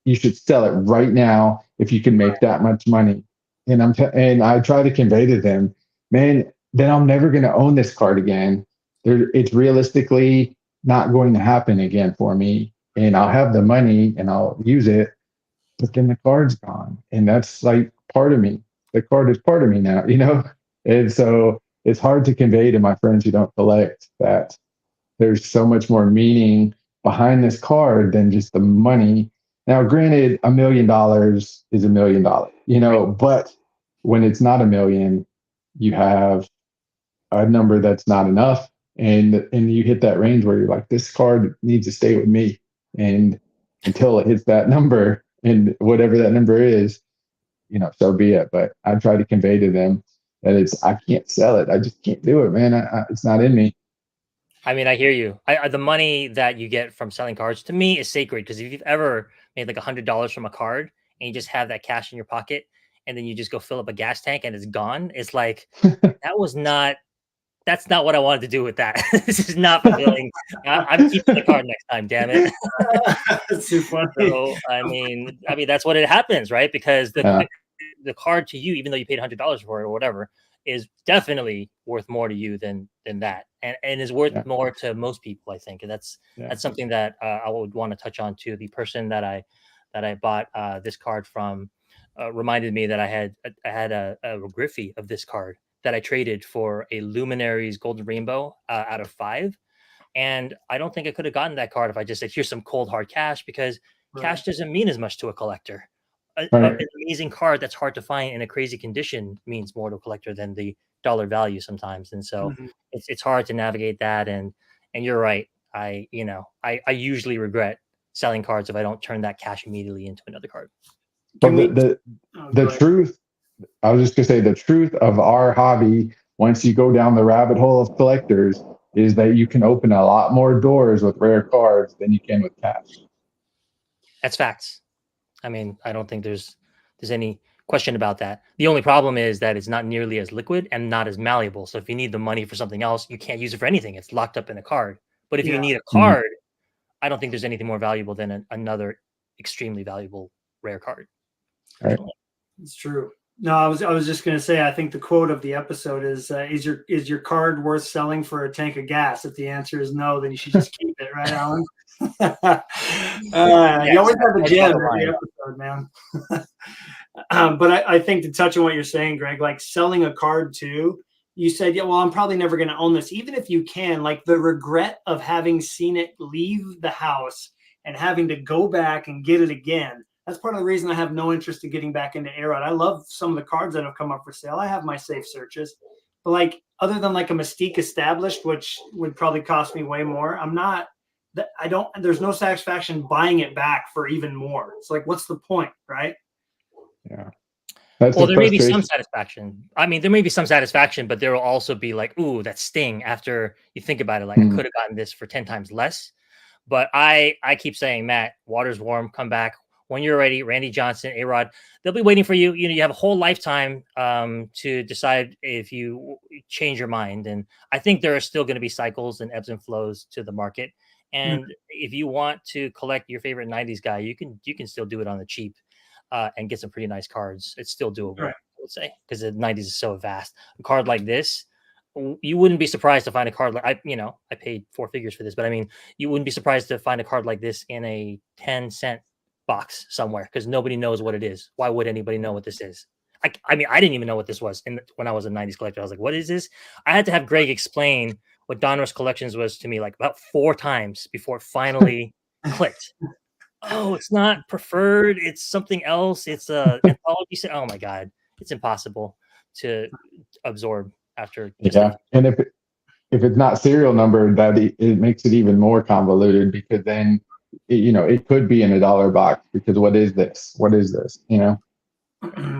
you should sell it right now if you can make that much money. And and I try to convey to them, man, then I'm never going to own this card again. It's realistically not going to happen again for me. And I'll have the money and I'll use it, but then the card's gone. And that's like part of me. The card is part of me now. And so it's hard to convey to my friends who don't collect that there's so much more meaning behind this card than just the money. Now, granted, $1 million is $1 million, but when it's not a million, you have a number that's not enough. And you hit that range where you're like, this card needs to stay with me. And until it hits that number, and whatever that number is, so be it. But I try to convey to them that I can't sell it. I just can't do it, man. It's not in me. I mean, I hear you. The money that you get from selling cards to me is sacred, because if you've ever made like $100 from a card and you just have that cash in your pocket and then you just go fill up a gas tank and it's gone, it's like, that's not what I wanted to do with that. This is not fulfilling. I'm keeping the card next time, damn it. That's too funny. So, I mean, that's what it happens, right? Because the card to you, even though you paid $100 for it or whatever, is definitely worth more to you than that, and is worth more to most people, I think. And that's something that I would want to touch on too. The person that I bought this card from reminded me that I had a Griffey of this card that I traded for a Luminaries Golden Rainbow out of 5. And I don't think I could have gotten that card if I just said, here's some cold hard cash, because cash doesn't mean as much to a collector. An amazing card that's hard to find in a crazy condition means more to a collector than the dollar value sometimes. And so it's hard to navigate that. And you're right. I usually regret selling cards if I don't turn that cash immediately into another card. But Can the go ahead. truth, I was just gonna say, the truth of our hobby, once you go down the rabbit hole of collectors, is that you can open a lot more doors with rare cards than you can with cash. That's facts. I mean, I don't think there's any question about that. The only problem is that it's not nearly as liquid and not as malleable. So if you need the money for something else, you can't use it for anything. It's locked up in a card. But if you Yeah. need a card, I don't think there's anything more valuable than another extremely valuable rare card. Right. It's true. No, I was just going to say, I think the quote of the episode is your card worth selling for a tank of gas? If the answer is no, then you should just keep it, right, Alan? You always have the gem every episode, man. But I think, to touch on what you're saying, Greg, like selling a card too, you said, yeah, well, I'm probably never going to own this. Even if you can, like the regret of having seen it leave the house and having to go back and get it again. That's part of the reason I have no interest in getting back into A-Rod. I love some of the cards that have come up for sale. I have my safe searches. But like, other than like a Mystique Established, which would probably cost me way more, there's no satisfaction buying it back for even more. It's like, what's the point, right? Yeah. Well, there may be some satisfaction. I mean, there may be some satisfaction, but there will also be like, ooh, that sting after you think about it. Like, I could have gotten this for 10 times less. But I keep saying, Matt, water's warm, come back. When you're ready, Randy Johnson, A-Rod, they'll be waiting for you. You know, you have a whole lifetime to decide if you change your mind. And I think there are still going to be cycles and ebbs and flows to the market. And if you want to collect your favorite 90s guy, you can still do it on the cheap and get some pretty nice cards. It's still doable, right, I would say, because the 90s is so vast. A card like this, you wouldn't be surprised to find a card like I paid 4 figures for this, but I mean, you wouldn't be surprised to find a card like this in a 10-cent box somewhere because nobody knows what it is. Why would anybody know what this is? I mean, I didn't even know what this was when I was a 90s collector. I was like, what is this? I had to have Greg explain what Donruss Collections was to me like about 4 times before it finally clicked. Oh, it's not preferred. It's something else. It's a anthology set. Oh my God. It's impossible to absorb after. And if it's not serial numbered, that it makes it even more convoluted because then, it could be in $1 box because what is this? What is this?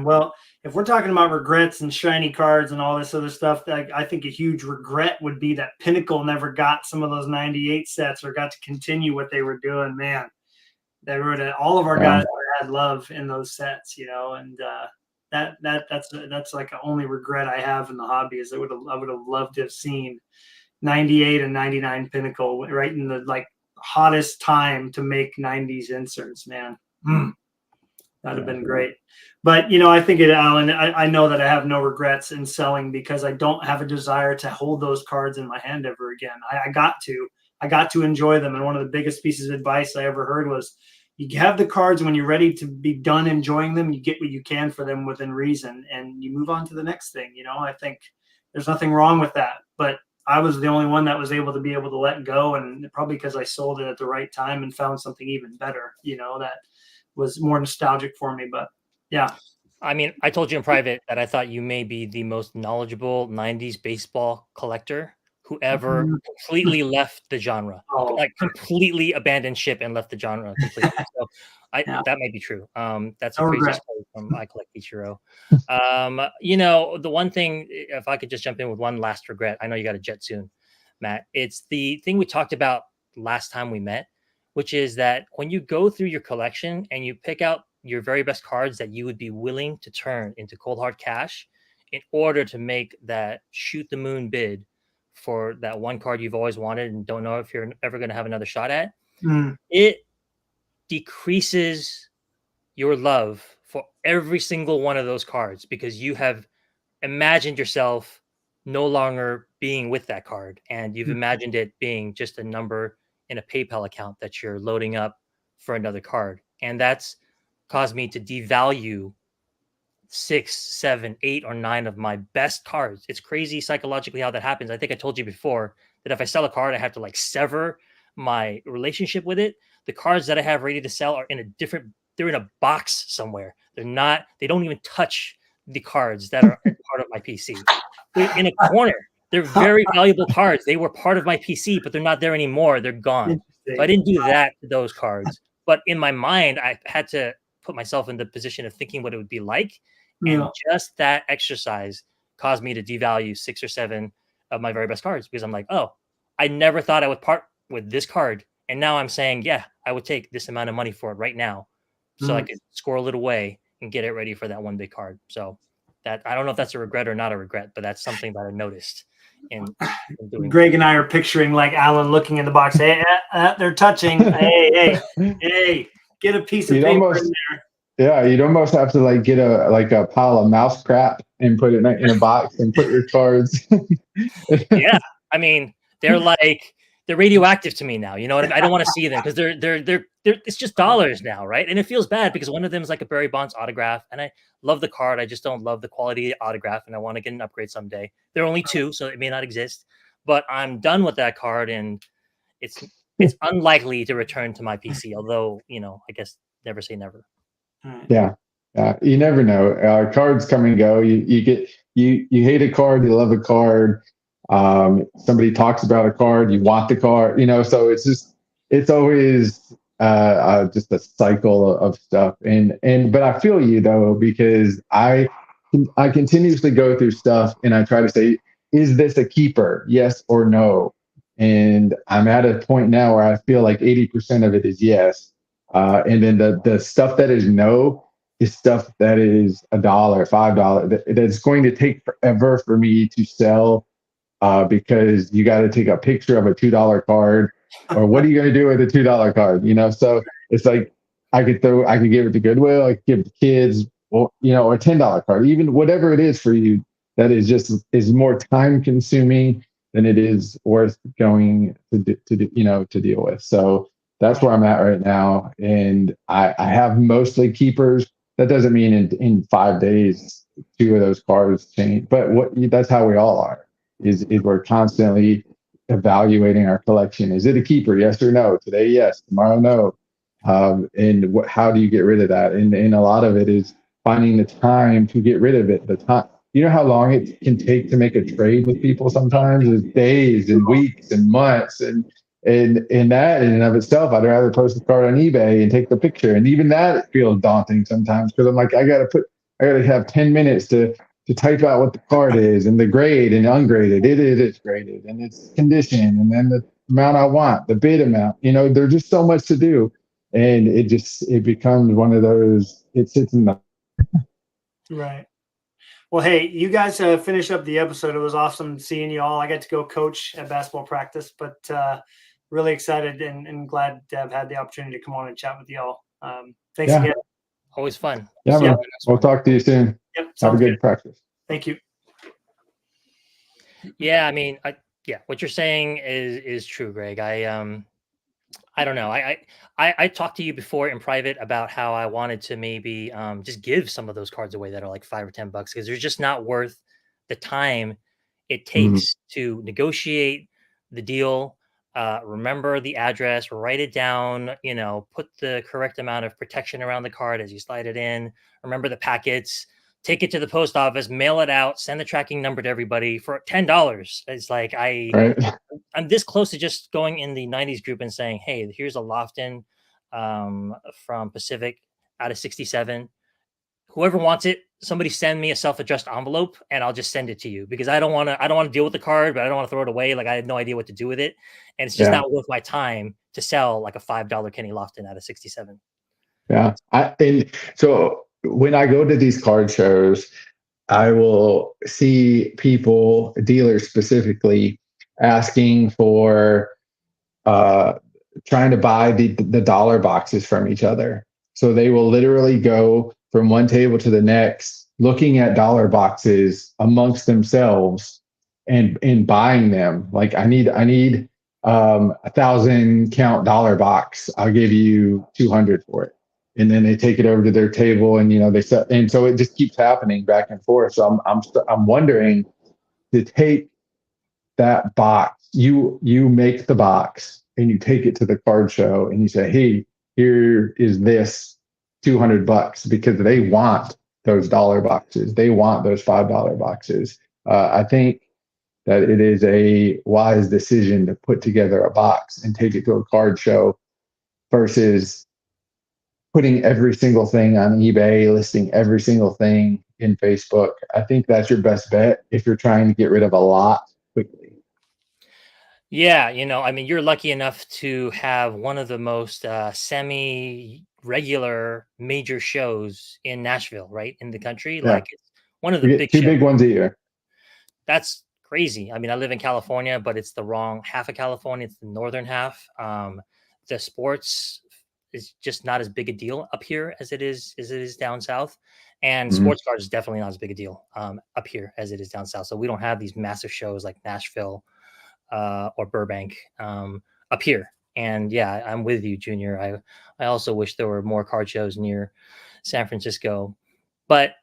Well, if we're talking about regrets and shiny cards and all this other stuff, I think a huge regret would be that Pinnacle never got some of those 98 sets or got to continue what they were doing. Man, all of our guys had love in those sets, and that's like the only regret I have in the hobby is I would have loved to have seen 98 and 99 Pinnacle right in the like hottest time to make 90s inserts, man. That'd have been great. But, I think Alan, I know that I have no regrets in selling because I don't have a desire to hold those cards in my hand ever again. I got to enjoy them. And one of the biggest pieces of advice I ever heard was you have the cards when you're ready to be done enjoying them, you get what you can for them within reason and you move on to the next thing. I think there's nothing wrong with that, but I was the only one that was able to let go, and probably because I sold it at the right time and found something even better, that was more nostalgic for me. But yeah. I mean, I told you in private that I thought you may be the most knowledgeable 90s baseball collector who ever completely left the genre, like completely abandoned ship and left the genre completely. So that might be true. That's a crazy story from I Collect Ichiro. The one thing, if I could just jump in with one last regret, I know you got a jet soon, Matt. It's the thing we talked about last time we met, which is that when you go through your collection and you pick out your very best cards that you would be willing to turn into cold hard cash in order to make that shoot the moon bid for that one card you've always wanted and don't know if you're ever going to have another shot at, it decreases your love for every single one of those cards because you have imagined yourself no longer being with that card and you've imagined it being just a number in a PayPal account that you're loading up for another card. And that's caused me to devalue 6, 7, 8, or 9 of my best cards. It's crazy psychologically how that happens. I think I told you before that if I sell a card, I have to like sever my relationship with it. The cards that I have ready to sell are they're in a box somewhere. They don't even touch the cards that are part of my PC. They're in a corner. They're very valuable cards. They were part of my PC, but they're not there anymore. They're gone. So I didn't do that to those cards. But in my mind, I had to put myself in the position of thinking what it would be like. And just that exercise caused me to devalue 6 or 7 of my very best cards because I'm like, oh, I never thought I would part with this card. And now I'm saying, yeah, I would take this amount of money for it right now. So I could squirrel it away and get it ready for that one big card. So that I don't know if that's a regret or not a regret, but that's something that I noticed in doing. Greg and I are picturing like Alan looking in the box. Hey, they're touching. hey, get a piece of You'd paper almost, in there. Yeah, you'd almost have to like get a pile of mouse crap and put it in a box and put your cards. Yeah, I mean they're radioactive to me now. You know what I mean? I don't want to see them because they're it's just dollars now, right? And it feels bad because one of them is like a Barry Bonds autograph, and I love the card. I just don't love the quality of the autograph, and I want to get an upgrade someday. There are only 2, so it may not exist, but I'm done with that card, and it's unlikely to return to my PC. Although I guess never say never. Yeah. You never know. Cards come and go. You hate a card, you love a card. Somebody talks about a card, you want the card. So it's always just a cycle of stuff. But I feel you though, because I continuously go through stuff and I try to say, is this a keeper? Yes or no? And I'm at a point now where I feel like 80% of it is yes. And then the stuff that is no is stuff that is $1, $5 that's going to take forever for me to sell because you got to take a picture of a $2 card, or what are you going to do with a $2 card? So it's like I could give it to Goodwill, I could give it to kids, or a $10 card, even whatever it is for you that is more time consuming than it is worth going to deal with. So that's where I'm at right now. And I have mostly keepers. That doesn't mean in 5 days, 2 of those cards change. But that's how we all are, is we're constantly evaluating our collection. Is it a keeper? Yes or no? Today, yes. Tomorrow, no. And how do you get rid of that? And a lot of it is finding the time to get rid of it. The time. You know how long it can take to make a trade with people sometimes? It's days and weeks and months. And that in and of itself, I'd rather post the card on eBay and take the picture. And even that feels daunting sometimes because I'm like, I gotta have 10 minutes to type out what the card is and the grade and ungraded. It is graded and it's condition and then the amount I want, the bid amount. There's just so much to do. And it becomes one of those, it sits in the right. Well, hey, you guys finish up the episode. It was awesome seeing you all. I got to go coach at basketball practice, but really excited and glad to have had the opportunity to come on and chat with you all. Thanks again. Always fun. Yeah, man. We'll talk to you soon. Yep, have a good practice. Thank you. Yeah, I mean, what you're saying is true, Greg. I don't know. I talked to you before in private about how I wanted to maybe just give some of those cards away that are like $5 or $10 because they're just not worth the time it takes to negotiate the deal. Remember the address, write it down, put the correct amount of protection around the card as you slide it in. Remember the packets, take it to the post office, mail it out, send the tracking number to everybody for $10. It's like I'm this close to just going in the 90s group and saying, hey, here's a Lofton from Pacific out of 67. Whoever wants it, somebody send me a self-addressed envelope and I'll just send it to you because I don't want to deal with the card, but I don't want to throw it away. Like I had no idea what to do with it. And it's just not worth my time to sell like a $5 Kenny Lofton out of 67. Yeah. And so when I go to these card shows, I will see people, dealers specifically, asking for trying to buy the dollar boxes from each other. So they will literally go from one table to the next, looking at dollar boxes amongst themselves and buying them. Like I need 1,000 count dollar box. I'll give you 200 for it. And then they take it over to their table and, they set, and so it just keeps happening back and forth. So I'm wondering to take that box, you make the box and you take it to the card show and you say, hey, here is this $200 because they want those dollar boxes. They want those $5 boxes. I think that it is a wise decision to put together a box and take it to a card show versus putting every single thing on eBay, listing every single thing in Facebook. I think that's your best bet if you're trying to get rid of a lot quickly. Yeah, I mean, you're lucky enough to have one of the most semi-regular major shows in Nashville, right, in the country. Yeah. Like, it's one of the We get big two shows. big ones a year. That's crazy. I mean, I live in California, but it's the wrong half of California. It's the northern half. The sports is just not as big a deal up here as it is down south, and Mhm. sports cards is definitely not as big a deal up here as it is down south. So we don't have these massive shows like Nashville or Burbank up here. And yeah, I'm with you, Junior. I also wish there were more card shows near San Francisco, but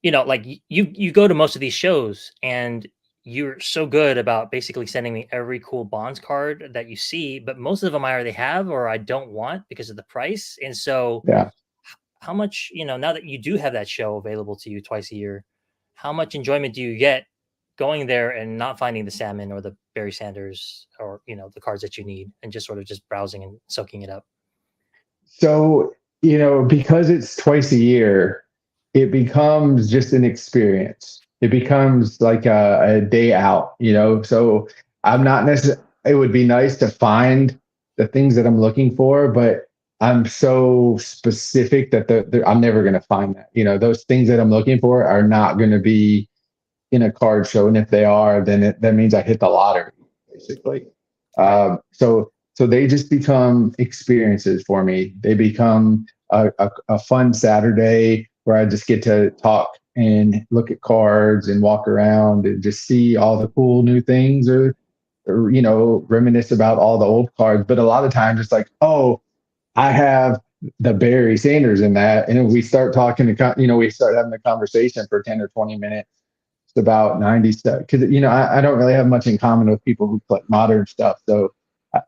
like you go to most of these shows and you're so good about basically sending me every cool Bonds card that you see, but most of them I already have or I don't want because of the price. And so Yeah. how much, now that you do have that show available to you twice a year, how much enjoyment do you get going there and not finding the salmon or the Barry Sanders or, the cards that you need and just sort of just browsing and soaking it up? So, because it's twice a year, it becomes just an experience. It becomes like a day out, So I'm not necessarily, it would be nice to find the things that I'm looking for, but I'm so specific that I'm never going to find that. Those things that I'm looking for are not going to be in a card show. And if they are, then that means I hit the lottery, basically. Right. So they just become experiences for me. They become a fun Saturday where I just get to talk and look at cards and walk around and just see all the cool new things or reminisce about all the old cards. But a lot of times it's like, oh, I have the Barry Sanders in that. And we start talking, we start having a conversation for 10 or 20 minutes about 90s stuff. Because, I don't really have much in common with people who play modern stuff. So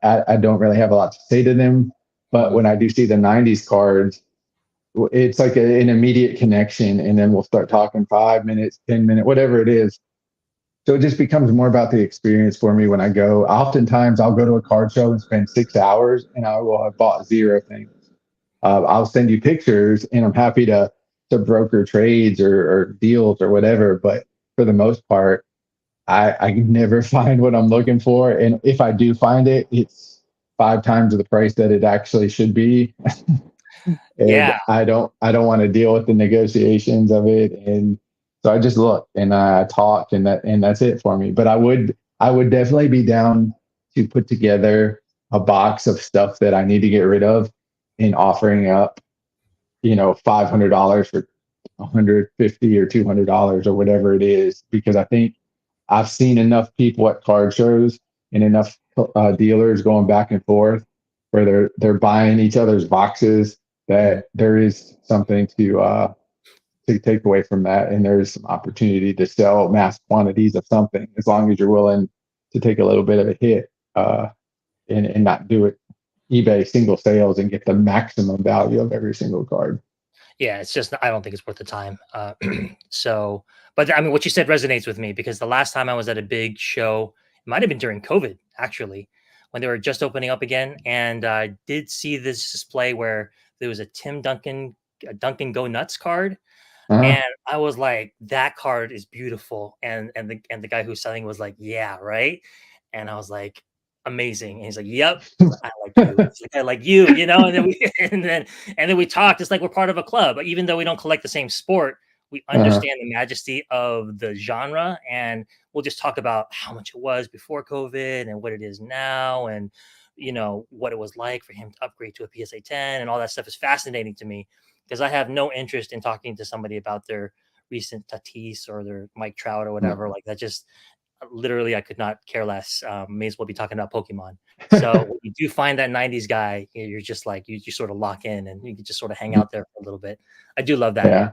I don't really have a lot to say to them. But when I do see the 90s cards, it's like an immediate connection. And then we'll start talking 5 minutes, 10 minutes, whatever it is. So it just becomes more about the experience for me when I go. Oftentimes, I'll go to a card show and spend 6 hours, and I will have bought zero things. I'll send you pictures, and I'm happy to broker trades or deals or whatever. But for the most part, I never find what I'm looking for, and if I do find it, it's 5 times the price that it actually should be. And Yeah. I don't want to deal with the negotiations of it, and so I just look and I talk, and that's it for me. But I would definitely be down to put together a box of stuff that I need to get rid of and offering up, $500 for $150 or $200 or whatever it is, because I think I've seen enough people at card shows and enough dealers going back and forth where they're buying each other's boxes that there is something to take away from that, and there is some opportunity to sell mass quantities of something as long as you're willing to take a little bit of a hit and not do it eBay single sales and get the maximum value of every single card. Yeah, it's just I don't think it's worth the time. So, but I mean, what you said resonates with me because the last time I was at a big show, it might have been during COVID, actually, when they were just opening up again, and I did see this display where there was a Duncan Go Nuts card, Uh-huh. and I was like, that card is beautiful, and the guy who's selling was like, yeah, right, and I was like, amazing, and he's like, yep. I like you. It's like, I like you, and then we and then we talked. It's like we're part of a club, even though we don't collect the same sport. We Uh-huh. understand the majesty of the genre, and we'll just talk about how much it was before COVID and what it is now, and what it was like for him to upgrade to a PSA 10, and all that stuff is fascinating to me because I have no interest in talking to somebody about their recent Tatis or their Mike Trout or whatever. Like that just literally I could not care less. May as well be talking about Pokemon. So when you do find that 90s guy, you're just like you sort of lock in and you can just sort of hang out there for a little bit. I do love that. Yeah.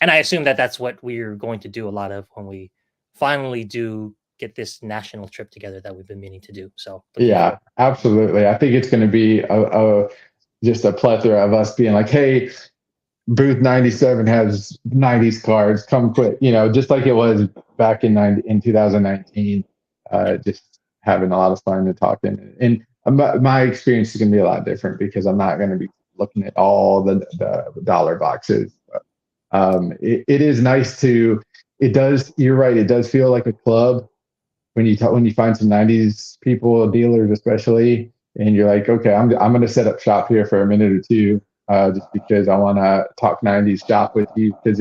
And I assume that that's what we're going to do a lot of when we finally do get this national trip together that we've been meaning to do. So Yeah, absolutely. I think it's going to be just a plethora of us being like, hey, booth 97 has 90s cards, come quick, just like it was back in 2019, just having a lot of fun and talking. And my experience is going to be a lot different because I'm not going to be looking at all the dollar boxes. But, it is nice to. It does. You're right. It does feel like a club when you find some 90s people, dealers especially, and you're like, okay, I'm going to set up shop here for a minute or two, just because I want to talk 90s shop with you, because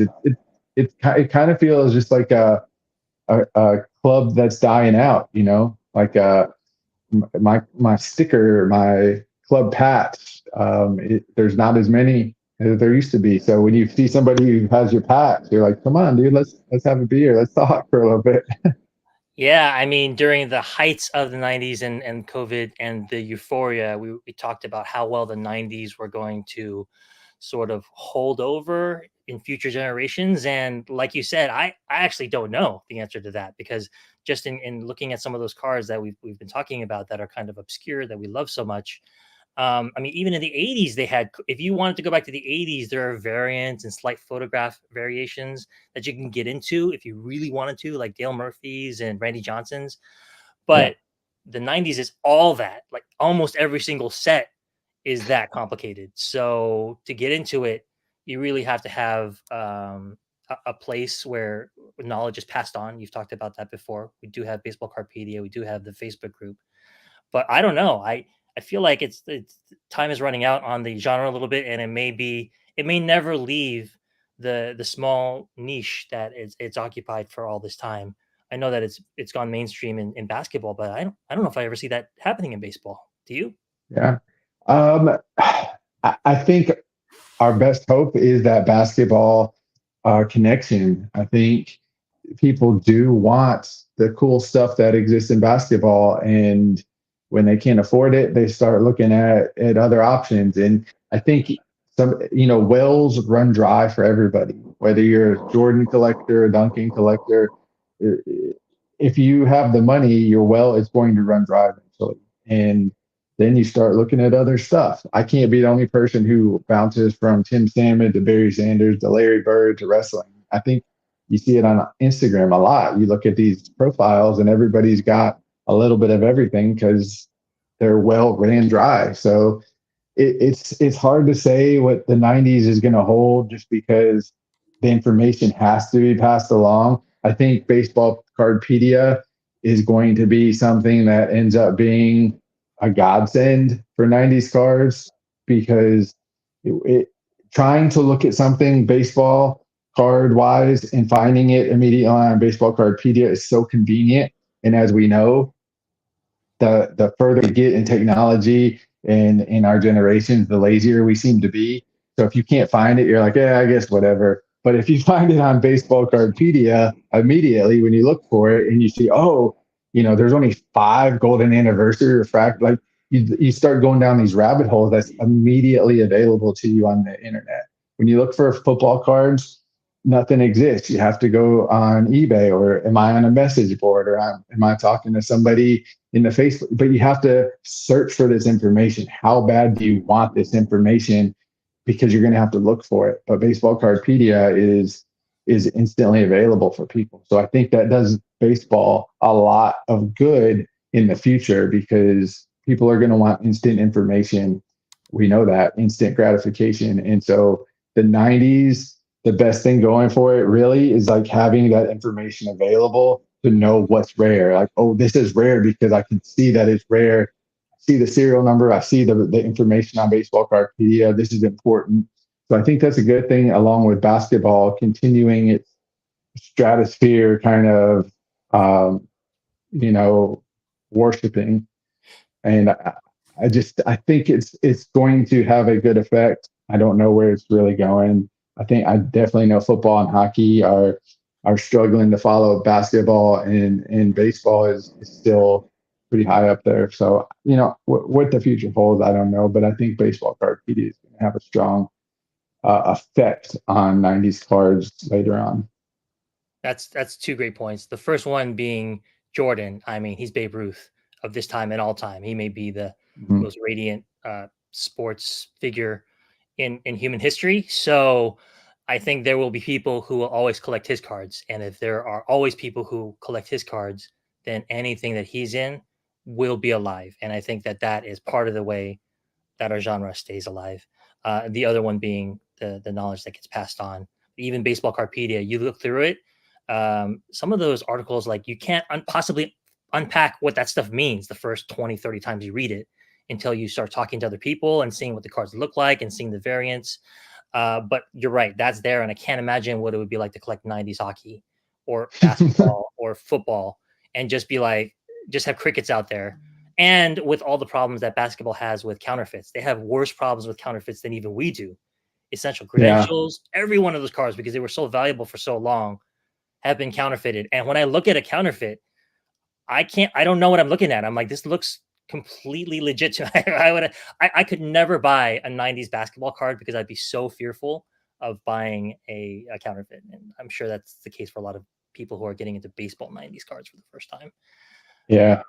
it kind of feels just like a club that's dying out, like my sticker, my club patch. There's not as many as there used to be. So when you see somebody who has your patch, you're like, come on, dude, let's have a beer, let's talk for a little bit. Yeah, I mean, during the heights of the 90s and COVID and the euphoria, we talked about how well the 90s were going to sort of hold over in future generations. And like you said, I actually don't know the answer to that, because just in looking at some of those cars that we've been talking about that are kind of obscure that we love so much. I mean, even in the 80s, they had, if you wanted to go back to the 80s, there are variants and slight photograph variations that you can get into if you really wanted to, like Dale Murphy's and Randy Johnson's. Yeah. But the 90s is all that, like almost every single set is that complicated. So to get into it, you really have to have a place where knowledge is passed on. You've talked about that before. We do have Baseball Cardpedia. We do have the Facebook group, but I don't know. I feel like it's time is running out on the genre a little bit, and it may never leave the small niche that it's occupied for all this time. I know that it's gone mainstream in basketball, but I don't know if I ever see that happening in baseball. Do you? Yeah. I think our best hope is that basketball connection. I think people do want the cool stuff that exists in basketball, and when they can't afford it, they start looking at other options. And I think wells run dry for everybody, whether you're a Jordan collector, a Duncan collector. If you have the money, your well is going to run dry eventually. And then you start looking at other stuff. I can't be the only person who bounces from Tim Salmon to Barry Sanders to Larry Bird to wrestling. I think you see it on Instagram a lot. You look at these profiles and everybody's got a little bit of everything because they're well ran dry. So it's hard to say what the 90s is going to hold, just because the information has to be passed along. I think Baseball Cardpedia is going to be something that ends up being a godsend for 90s cards, because trying to look at something baseball card wise and finding it immediately on Baseball Cardpedia is so convenient. And as we know, the further we get in technology and in our generations, the lazier we seem to be. So if you can't find it, you're like, yeah, I guess whatever. But if you find it on Baseball Cardpedia immediately when you look for it and you see, oh, there's only 5 golden anniversary refract, like you start going down these rabbit holes that's immediately available to you on the internet. When you look for football cards, nothing exists. You have to go on eBay, or am I on a message board, or am I talking to somebody in the Facebook? But you have to search for this information. How bad do you want this information? Because you're going to have to look for it. But Baseball Cardpedia is instantly available for people. So I think that does baseball a lot of good in the future, because people are going to want instant information. We know that, instant gratification. And so the 90s, the best thing going for it really is like having that information available to know what's rare. Like, oh, this is rare because I can see that it's rare. I see the serial number. I see the information on Baseball Cardpedia. This is important. So I think that's a good thing, along with basketball continuing its stratosphere kind of, worshiping. And I think it's going to have a good effect. I don't know where it's really going. I definitely know football and hockey are struggling to follow basketball, and baseball is still pretty high up there. So, what the future holds, I don't know, but I think Baseball Cardpedia is going to have a strong effect on 90s cards later on. That's 2 great points. The first one being Jordan. I mean, he's Babe Ruth of this time and all time. He may be the most radiant sports figure in human history. So I think there will be people who will always collect his cards. And if there are always people who collect his cards, then anything that he's in will be alive. And I think that that is part of the way that our genre stays alive. The other one being the knowledge that gets passed on. Even Baseball Cardpedia, you look through it, some of those articles, like you can't possibly unpack what that stuff means the first 20, 30 times you read it until you start talking to other people and seeing what the cards look like and seeing the variants. But you're right, that's there. And I can't imagine what it would be like to collect 90s hockey or basketball or football and just be like, just have crickets out there. And with all the problems that basketball has with counterfeits, they have worse problems with counterfeits than even we do. Essential Yeah. Credentials, every one of those cards, because they were so valuable for so long, have been counterfeited. And when I look at a counterfeit, I don't know what I'm looking at. I'm like, this looks completely legit to me. I could never buy a 90s basketball card because I'd be so fearful of buying a counterfeit. And I'm sure that's the case for a lot of people who are getting into baseball 90s cards for the first time. Yeah.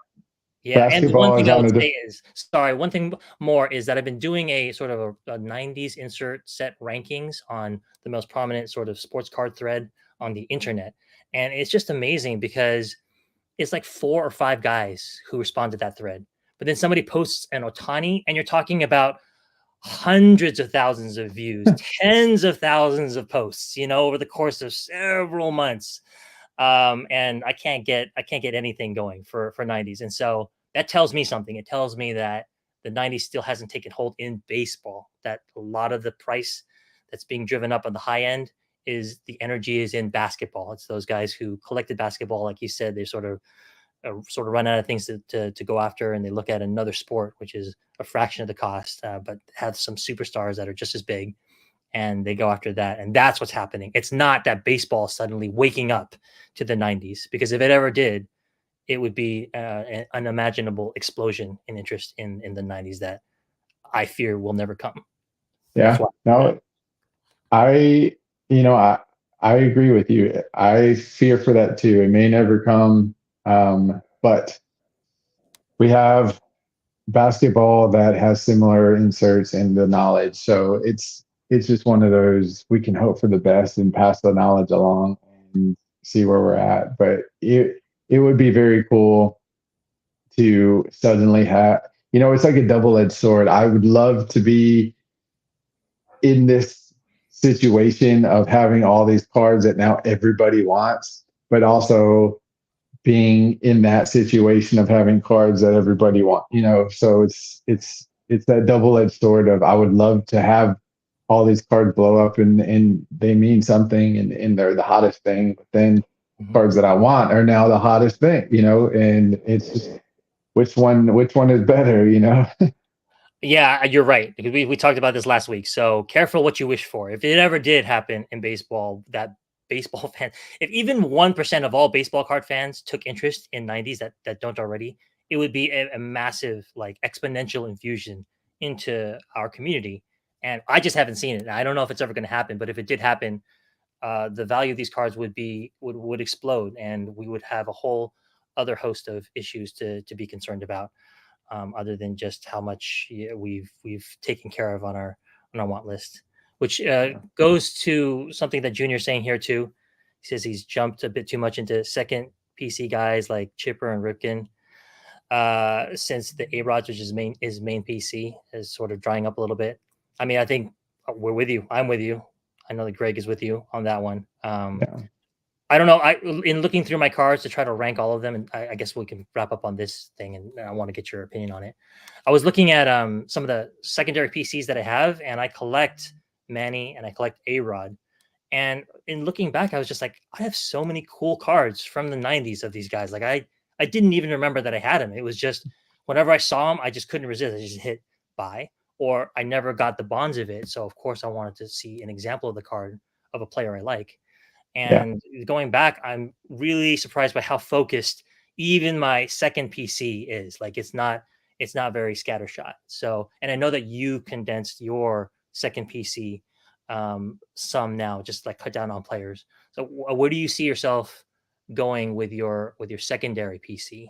Yeah, and the one Basketball thing is I on would a say is, sorry, one thing more is that I've been doing a sort of a 90s insert set rankings on the most prominent sort of sports card thread on the internet. And it's just amazing because it's like 4 or 5 guys who respond to that thread. But then somebody posts an Otani, and you're talking about hundreds of thousands of views, tens of thousands of posts, over the course of several months. And I can't get anything going for 90s. And so that tells me something. It tells me that the 90s still hasn't taken hold in baseball, that a lot of the price that's being driven up on the high end is the energy is in basketball. It's those guys who collected basketball, like you said, they sort of run out of things to go after, and they look at another sport, which is a fraction of the cost, but have some superstars that are just as big, and they go after that. And that's what's happening. It's not that baseball is suddenly waking up to the 90s, because if it ever did, it would be an unimaginable explosion in interest in the 90s that I fear will never come. Yeah. No, I, you know, I agree with you. I fear for that too. It may never come. But we have basketball that has similar inserts in the knowledge. So it's just one of those, we can hope for the best and pass the knowledge along and see where we're at. But it would be very cool to suddenly have, it's like a double-edged sword. I would love to be in this situation of having all these cards that now everybody wants, but also being in that situation of having cards that everybody wants, so it's that double-edged sword of, I would love to have all these cards blow up and they mean something and they're the hottest thing, but then cards that I want are now the hottest thing, and it's just, which one is better, Yeah, you're right, because we talked about this last week. So careful what you wish for. If it ever did happen in baseball, that baseball fan, if even 1% of all baseball card fans took interest in 90s that don't already, it would be a massive, like, exponential infusion into our community. And I just haven't seen it. I don't know if it's ever going to happen, but if it did happen, the value of these cards would explode, and we would have a whole other host of issues to be concerned about. Other than just how much we've taken care of on our want list, which goes to something that Junior's saying here too. He says he's jumped a bit too much into second PC guys like Chipper and Ripken, since the A-Rod, which is main PC, is sort of drying up a little bit. I mean, I think we're with you. I'm with you. I know that Greg is with you on that one. Yeah. I don't know. In looking through my cards to try to rank all of them, and I guess we can wrap up on this thing, and I want to get your opinion on it. I was looking at some of the secondary PCs that I have, and I collect Manny and I collect A-Rod. And in looking back, I was just like, I have so many cool cards from the 90s of these guys. Like I didn't even remember that I had them. It was just whenever I saw them, I just couldn't resist. I just hit buy, or I never got the bonds of it. So of course I wanted to see an example of the card of a player I like. And going back, I'm really surprised by how focused even my second PC is. Like it's not very scattershot. So, and I know that you condensed your second PC some now, just like cut down on players. So where do you see yourself going with your secondary PC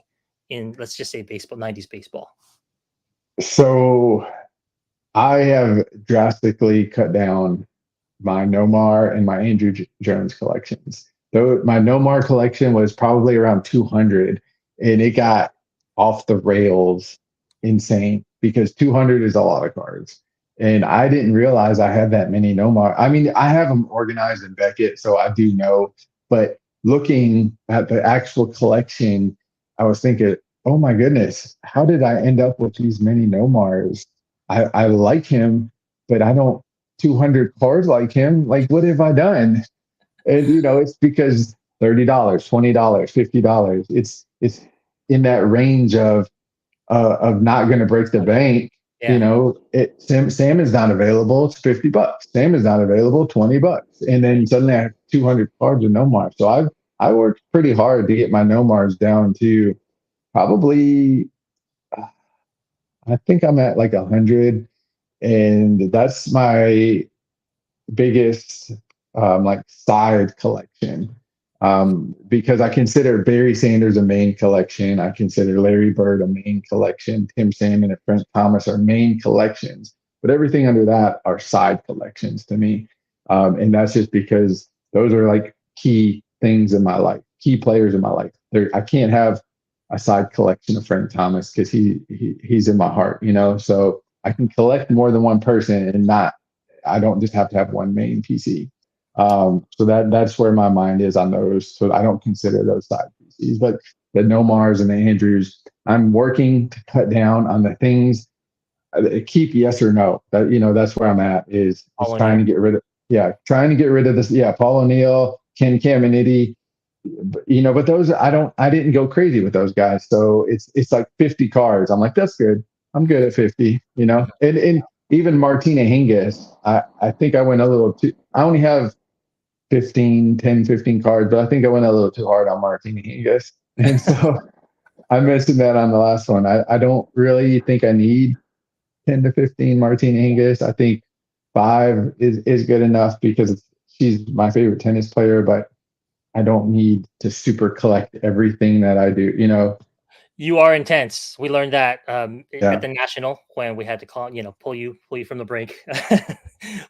in, let's just say, baseball, 90s baseball? So I have drastically cut down my Nomar and my Andrew Jones collections. Though my Nomar collection was probably around 200, and it got off the rails insane because 200 is a lot of cards. And I didn't realize I had that many Nomar. I mean, I have them organized in Beckett, so I do know. But looking at the actual collection, I was thinking, oh my goodness, how did I end up with these many Nomars? I like him, but I don't 200 cards like him. Like, what have I done? And it's because $30, $20, $50. It's in that range of not going to break the bank. Yeah. Sam is not available. It's $50. Sam is not available. $20. And then suddenly I have 200 cards of Nomar. So I worked pretty hard to get my Nomars down to probably, I think I'm at like 100, and that's my biggest like side collection, because I consider Barry Sanders a main collection. I consider Larry Bird a main collection. Tim Salmon and Frank Thomas are main collections, but everything under that are side collections to me. And that's just because those are like key things in my life, key players in my life. I can't have a side collection of Frank Thomas because he's in my heart, so I can collect more than one person and I don't just have to have one main PC. So that's where my mind is on those. So I don't consider those side PCs, but the Nomars and the Andrews, I'm working to cut down on the things, keep yes or no. That's where I'm at is trying to get rid of this. Yeah. Paul O'Neill, Ken Caminiti, but those, I didn't go crazy with those guys. So it's like 50 cards. I'm like, that's good. I'm good at 50, and even Martina Hingis, I think I went a little too, I only have 15 cards, but I think I went a little too hard on Martina Hingis. And so I mentioned that on the last one. I don't really think I need 10 to 15 Martina Hingis. I think 5 is good enough because she's my favorite tennis player, but I don't need to super collect everything that I do, You are intense. We learned that Yeah. at the national when we had to pull you from the brink,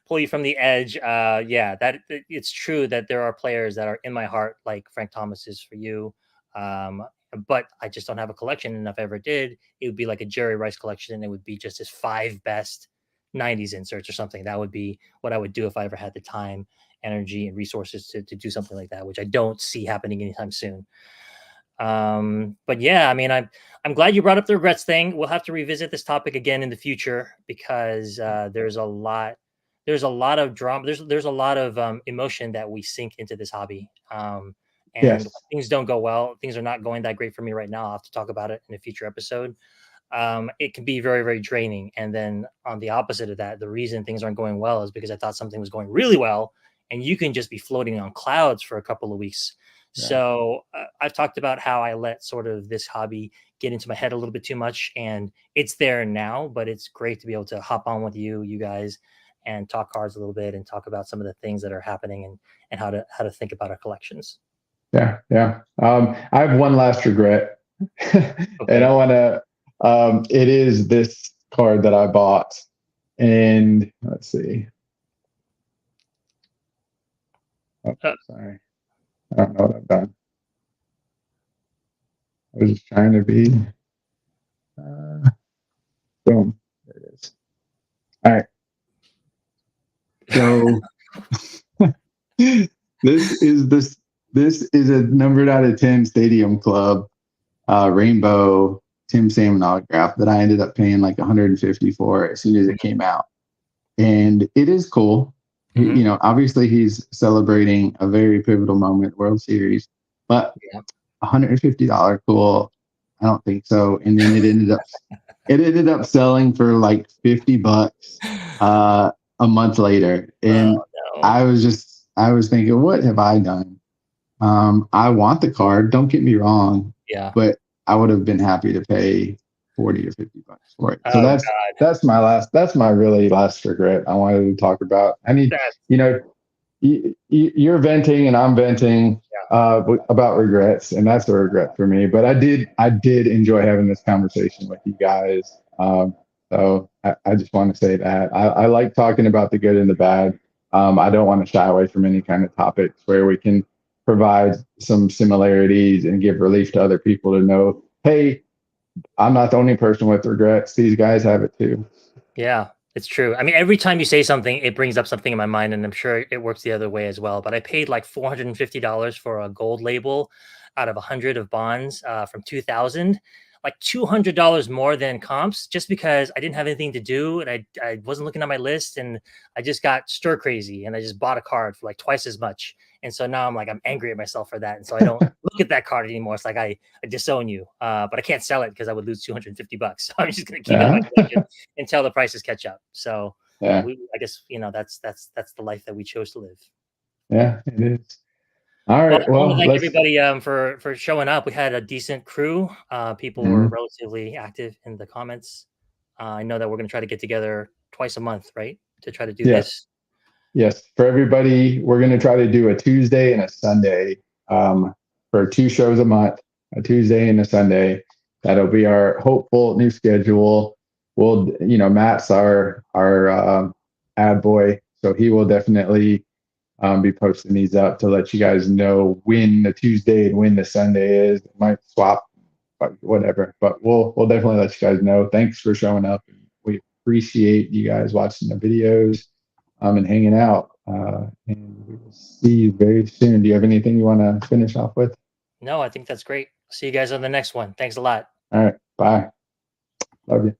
pull you from the edge. That it's true that there are players that are in my heart, like Frank Thomas is for you. But I just don't have a collection. And if I ever did, it would be like a Jerry Rice collection. And it would be just his 5 best 90s inserts or something. That would be what I would do if I ever had the time, energy, and resources to do something like that, which I don't see happening anytime soon. But yeah, I mean, I'm glad you brought up the regrets thing. We'll have to revisit this topic again in the future because there's a lot of drama. There's a lot of emotion that we sink into this hobby. And Yes. when things don't go well, things are not going that great for me right now. I'll have to talk about it in a future episode. It can be very, very draining. And then on the opposite of that, the reason things aren't going well is because I thought something was going really well, and you can just be floating on clouds for a couple of weeks. Yeah. So I've talked about how I let sort of this hobby get into my head a little bit too much, and it's there now, but it's great to be able to hop on with you guys and talk cards a little bit and talk about some of the things that are happening and how to think about our collections. Yeah. Yeah. I have one last regret and I want to, it is this card that I bought, and let's see. Oh, sorry. I don't know what I've done. I was just trying to be. Boom. There it is. All right. So this is a numbered out of 10 Stadium Club Rainbow Tim Salmon autograph that I ended up paying like $150 for as soon as it came out. And it is cool. Mm-hmm. Obviously he's celebrating a very pivotal moment, World Series, but $150 cool, I don't think so. And then it ended up selling for like $50 a month later. And I was thinking, what have I done? I want the card, don't get me wrong. Yeah. But I would have been happy to pay $40 or $50 for it. So that's my really last regret I wanted to talk about. I need, you're venting and I'm venting about regrets, and that's a regret for me. But I did enjoy having this conversation with you guys. So I just want to say that I like talking about the good and the bad I don't want to shy away from any kind of topics where we can provide some similarities and give relief to other people to know, hey, I'm not the only person with regrets. These guys have it too. Yeah, it's true. I mean, every time you say something, it brings up something in my mind, and I'm sure it works the other way as well. But I paid like $450 for a gold label out of 100 of bonds from 2000, like $200 more than comps, just because I didn't have anything to do and I wasn't looking at my list, and I just got stir crazy and I just bought a card for like twice as much. And so now I'm angry at myself for that, and so I don't look at that card anymore. It's like I disown you, but I can't sell it because I would lose $250. So I'm just gonna keep it in my collection until the prices catch up. So Yeah. I guess that's the life that we chose to live. Yeah, it is. All right. I want Well, to thank everybody for showing up. We had a decent crew. People were relatively active in the comments. I know that we're going to try to get together twice a month, right, to try to do this. Yes, for everybody, we're going to try to do a Tuesday and a Sunday for 2 shows a month, a Tuesday and a Sunday. That'll be our hopeful new schedule. We'll, Matt's our ad boy, so he will definitely be posting these up to let you guys know when the Tuesday and when the Sunday is. It might swap, but whatever. But we'll definitely let you guys know. Thanks for showing up. We appreciate you guys watching the videos and hanging out. And we will see you very soon. Do you have anything you want to finish off with? No, I think that's great. See you guys on the next one. Thanks a lot. All right. Bye. Love you.